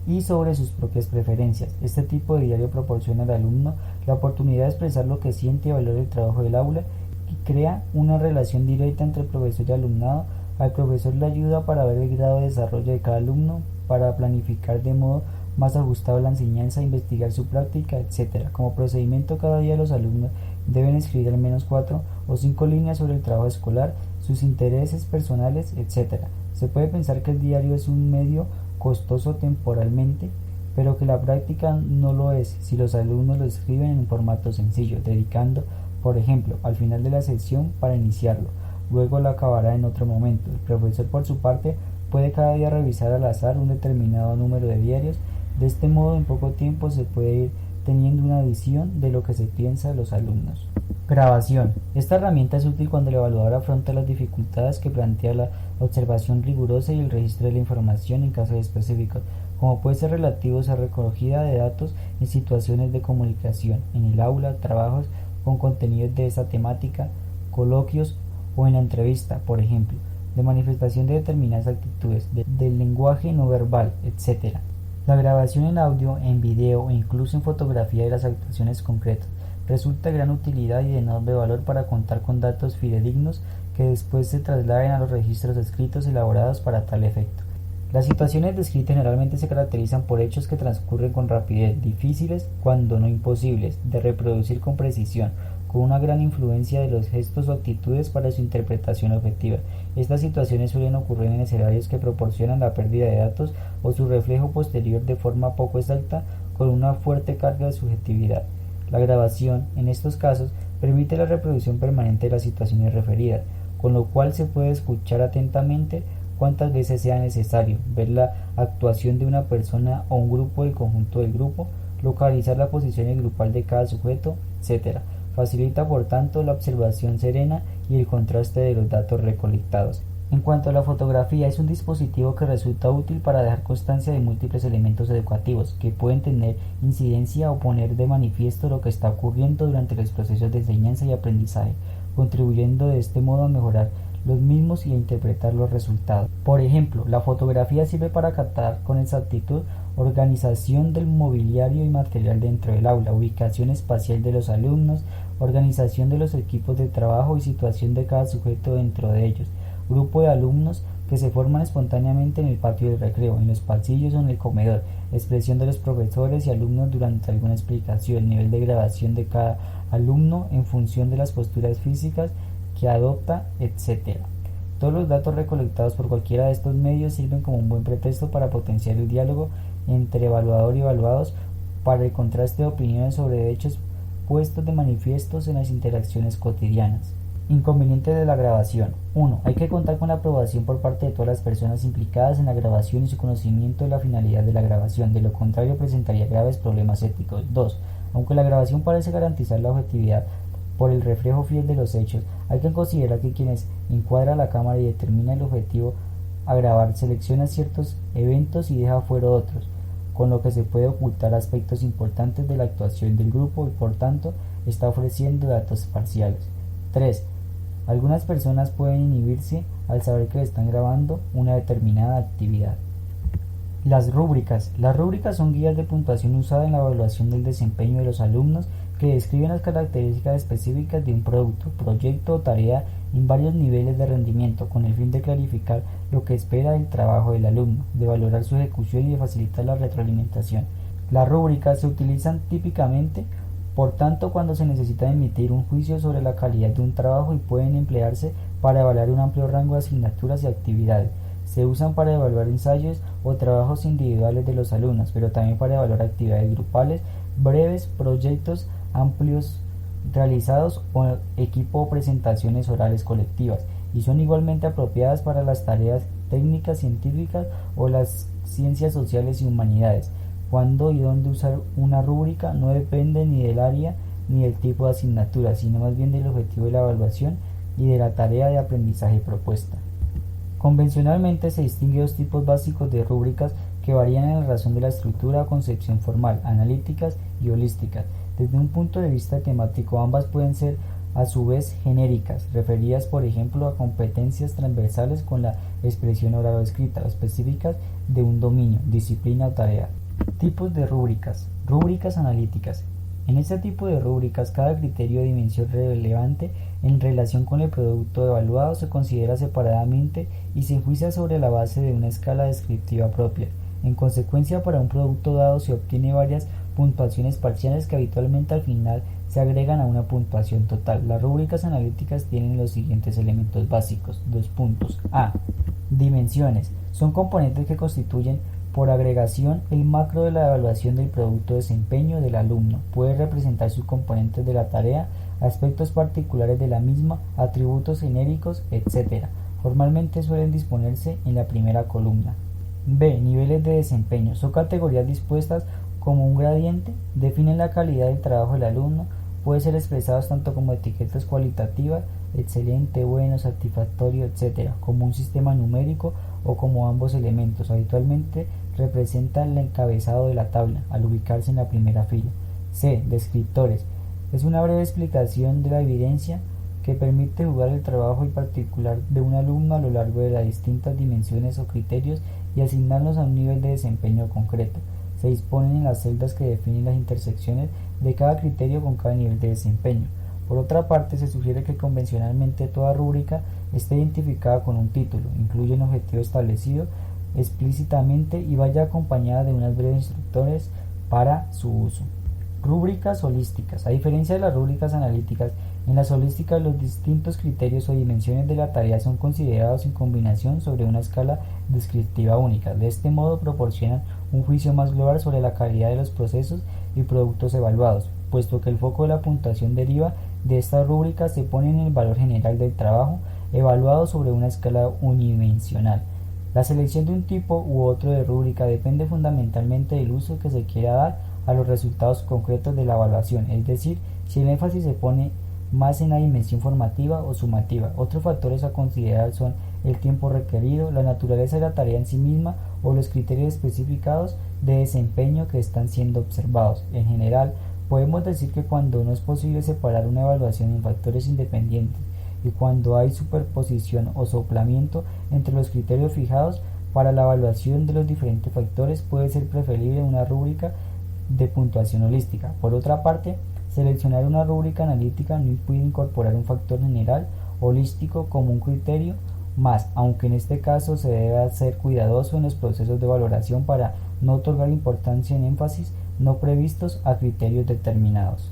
A: y sobre sus propias preferencias. Este tipo de diario proporciona al alumno la oportunidad de expresar lo que siente y valorar el trabajo del aula y crea una relación directa entre profesor y alumnado. Al profesor le ayuda para ver el grado de desarrollo de cada alumno, para planificar de modo más ajustado la enseñanza, investigar su práctica, etc. Como procedimiento, cada día los alumnos deben escribir al menos 4 o 5 líneas sobre el trabajo escolar, sus intereses personales, etc. Se puede pensar que el diario es un medio costoso temporalmente, pero que la práctica no lo es si los alumnos lo escriben en un formato sencillo, dedicando, por ejemplo, al final de la sección para iniciarlo. Luego lo acabará en otro momento. El profesor, por su parte, puede cada día revisar al azar un determinado número de diarios. De este modo, en poco tiempo se puede ir teniendo una visión de lo que se piensa de los alumnos. Grabación. Esta herramienta es útil cuando el evaluador afronta las dificultades que plantea la observación rigurosa y el registro de la información en casos específicos, como puede ser relativos a recogida de datos en situaciones de comunicación, en el aula, trabajos con contenidos de esa temática, coloquios o en la entrevista, por ejemplo, de manifestación de determinadas actitudes, del lenguaje no verbal, etc. La grabación en audio, en video e incluso en fotografía de las actuaciones concretas resulta de gran utilidad y de enorme valor para contar con datos fidedignos que después se trasladen a los registros escritos elaborados para tal efecto. Las situaciones descritas generalmente se caracterizan por hechos que transcurren con rapidez, difíciles, cuando no imposibles, de reproducir con precisión, con una gran influencia de los gestos o actitudes para su interpretación objetiva. Estas situaciones suelen ocurrir en escenarios que proporcionan la pérdida de datos o su reflejo posterior de forma poco exacta con una fuerte carga de subjetividad. La grabación, en estos casos, permite la reproducción permanente de las situaciones referidas, con lo cual se puede escuchar atentamente cuantas veces sea necesario, ver la actuación de una persona o un grupo del conjunto del grupo, localizar la posición grupal de cada sujeto, etc. Facilita, por tanto, la observación serena y el contraste de los datos recolectados. En cuanto a la fotografía, es un dispositivo que resulta útil para dejar constancia de múltiples elementos educativos que pueden tener incidencia o poner de manifiesto lo que está ocurriendo durante los procesos de enseñanza y aprendizaje, contribuyendo de este modo a mejorar los mismos y a interpretar los resultados. Por ejemplo, la fotografía sirve para captar con exactitud organización del mobiliario y material dentro del aula, ubicación espacial de los alumnos, organización de los equipos de trabajo y situación de cada sujeto dentro de ellos, grupo de alumnos que se forman espontáneamente en el patio del recreo, en los pasillos o en el comedor, expresión de los profesores y alumnos durante alguna explicación, nivel de grabación de cada alumno en función de las posturas físicas que adopta, etc. Todos los datos recolectados por cualquiera de estos medios sirven como un buen pretexto para potenciar el diálogo entre evaluador y evaluados, para el contraste de opiniones sobre hechos puestos de manifiestos en las interacciones cotidianas. Inconvenientes de la grabación. 1. Hay que contar con la aprobación por parte de todas las personas implicadas en la grabación y su conocimiento de la finalidad de la grabación, de lo contrario presentaría graves problemas éticos. 2. Aunque la grabación parece garantizar la objetividad por el reflejo fiel de los hechos, hay que considerar que quienes encuadra la cámara y determina el objetivo a grabar selecciona ciertos eventos y deja fuera otros, con lo que se puede ocultar aspectos importantes de la actuación del grupo y por tanto está ofreciendo datos parciales. 3. Algunas personas pueden inhibirse al saber que le están grabando una determinada actividad. Las rúbricas. Las rúbricas son guías de puntuación usadas en la evaluación del desempeño de los alumnos que describen las características específicas de un producto, proyecto o tarea en varios niveles de rendimiento, con el fin de clarificar lo que espera del trabajo del alumno, de valorar su ejecución y de facilitar la retroalimentación. Las rúbricas se utilizan típicamente, por tanto, cuando se necesita emitir un juicio sobre la calidad de un trabajo y pueden emplearse para evaluar un amplio rango de asignaturas y actividades. Se usan para evaluar ensayos o trabajos individuales de los alumnos, pero también para evaluar actividades grupales, breves, proyectos amplios realizados o equipo o presentaciones orales colectivas, y son igualmente apropiadas para las tareas técnicas, científicas o las ciencias sociales y humanidades. Cuándo y dónde usar una rúbrica no depende ni del área ni del tipo de asignatura, sino más bien del objetivo de la evaluación y de la tarea de aprendizaje propuesta. Convencionalmente se distingue dos tipos básicos de rúbricas que varían en la razón de la estructura o concepción formal, analíticas y holísticas. Desde un punto de vista temático, ambas pueden ser a su vez genéricas, referidas por ejemplo a competencias transversales con la expresión oral o escrita, o específicas de un dominio, disciplina o tarea. Tipos de rúbricas. Rúbricas analíticas. En este tipo de rúbricas, cada criterio de dimensión relevante en relación con el producto evaluado se considera separadamente y se enjuicia sobre la base de una escala descriptiva propia. En consecuencia, para un producto dado se obtiene varias puntuaciones parciales que habitualmente al final se agregan a una puntuación total. Las rúbricas analíticas tienen los siguientes elementos básicos. 2 puntos. A. Dimensiones. Son componentes que constituyen por agregación el macro de la evaluación del producto de desempeño del alumno. Puede representar sus componentes de la tarea, aspectos particulares de la misma, atributos genéricos, etc. Formalmente suelen disponerse en la primera columna. B. Niveles de desempeño. Son categorías dispuestas como un gradiente, definen la calidad del trabajo del alumno, puede ser expresados tanto como etiquetas cualitativas, excelente, bueno, satisfactorio, etc., como un sistema numérico o como ambos elementos. Habitualmente representan el encabezado de la tabla, al ubicarse en la primera fila. C. Descriptores. Es una breve explicación de la evidencia que permite jugar el trabajo en particular de un alumno a lo largo de las distintas dimensiones o criterios y asignarlos a un nivel de desempeño concreto. Se disponen en las celdas que definen las intersecciones de cada criterio con cada nivel de desempeño. Por otra parte, se sugiere que convencionalmente toda rúbrica esté identificada con un título, incluye un objetivo establecido explícitamente y vaya acompañada de unas breves instrucciones para su uso. Rúbricas holísticas. A diferencia de las rúbricas analíticas, en las holísticas los distintos criterios o dimensiones de la tarea son considerados en combinación sobre una escala descriptiva única. De este modo proporcionan un juicio más global sobre la calidad de los procesos y productos evaluados, puesto que el foco de la puntuación deriva de estas rúbricas se pone en el valor general del trabajo evaluado sobre una escala unidimensional. La selección de un tipo u otro de rúbrica depende fundamentalmente del uso que se quiera dar a los resultados concretos de la evaluación, es decir, si el énfasis se pone más en la dimensión formativa o sumativa. Otros factores a considerar son el tiempo requerido, la naturaleza de la tarea en sí misma o los criterios especificados de desempeño que están siendo observados. En general, podemos decir que cuando no es posible separar una evaluación en factores independientes y cuando hay superposición o soplamiento entre los criterios fijados para la evaluación de los diferentes factores, puede ser preferible una rúbrica de puntuación holística. Por otra parte, seleccionar una rúbrica analítica no impide incorporar un factor general holístico como un criterio más, aunque en este caso se debe ser cuidadoso en los procesos de valoración para no otorgar importancia en énfasis no previstos a criterios determinados.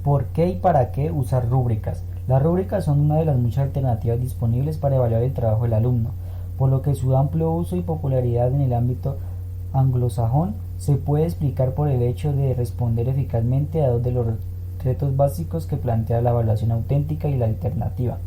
A: ¿Por qué y para qué usar rúbricas? Las rúbricas son una de las muchas alternativas disponibles para evaluar el trabajo del alumno, por lo que su amplio uso y popularidad en el ámbito anglosajón se puede explicar por el hecho de responder eficazmente a dos de los retos básicos que plantea la evaluación auténtica y la alternativa.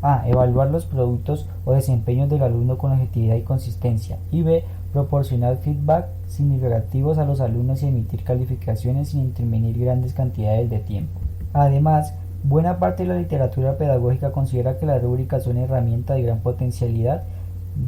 A: A. Evaluar los productos o desempeños del alumno con objetividad y consistencia. Y B. Proporcionar feedback significativos a los alumnos y emitir calificaciones sin intervenir grandes cantidades de tiempo. Además, buena parte de la literatura pedagógica considera que las rúbricas son herramientas de gran potencialidad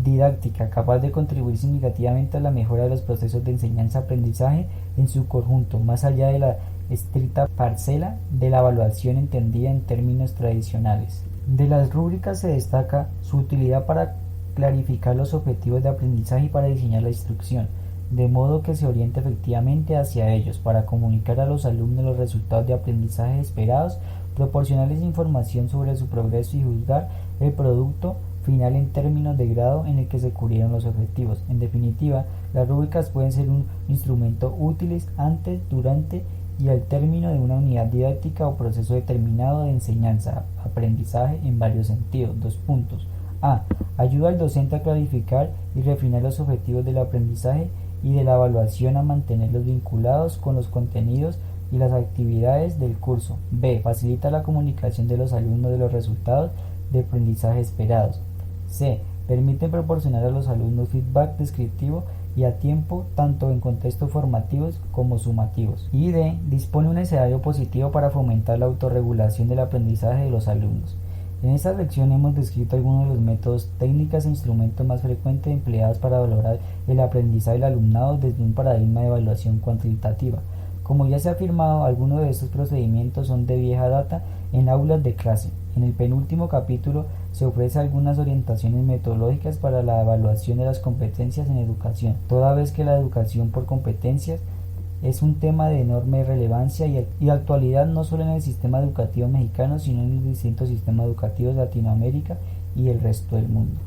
A: didáctica, capaz de contribuir significativamente a la mejora de los procesos de enseñanza-aprendizaje en su conjunto, más allá de la estricta parcela de la evaluación entendida en términos tradicionales. De las rúbricas se destaca su utilidad para clarificar los objetivos de aprendizaje y para diseñar la instrucción, de modo que se oriente efectivamente hacia ellos, para comunicar a los alumnos los resultados de aprendizaje esperados, proporcionarles información sobre su progreso y juzgar el producto final en términos de grado en el que se cubrieron los objetivos. En definitiva, las rúbricas pueden ser un instrumento útil antes, durante y al término de una unidad didáctica o proceso determinado de enseñanza, aprendizaje en varios sentidos. 2 puntos. A. Ayuda al docente a clarificar y refinar los objetivos del aprendizaje y de la evaluación, a mantenerlos vinculados con los contenidos y las actividades del curso. B. Facilita la comunicación de los alumnos de los resultados de aprendizaje esperados. C. Permite proporcionar a los alumnos feedback descriptivo y a tiempo, tanto en contextos formativos como sumativos. Y D. Dispone un escenario positivo para fomentar la autorregulación del aprendizaje de los alumnos. En esta lección hemos descrito algunos de los métodos, técnicas e instrumentos más frecuentes empleados para valorar el aprendizaje del alumnado desde un paradigma de evaluación cuantitativa. Como ya se ha afirmado, algunos de estos procedimientos son de vieja data en aulas de clase. En el penúltimo capítulo se ofrece algunas orientaciones metodológicas para la evaluación de las competencias en educación, toda vez que la educación por competencias es un tema de enorme relevancia y actualidad no solo en el sistema educativo mexicano, sino en los distintos sistemas educativos de Latinoamérica y el resto del mundo.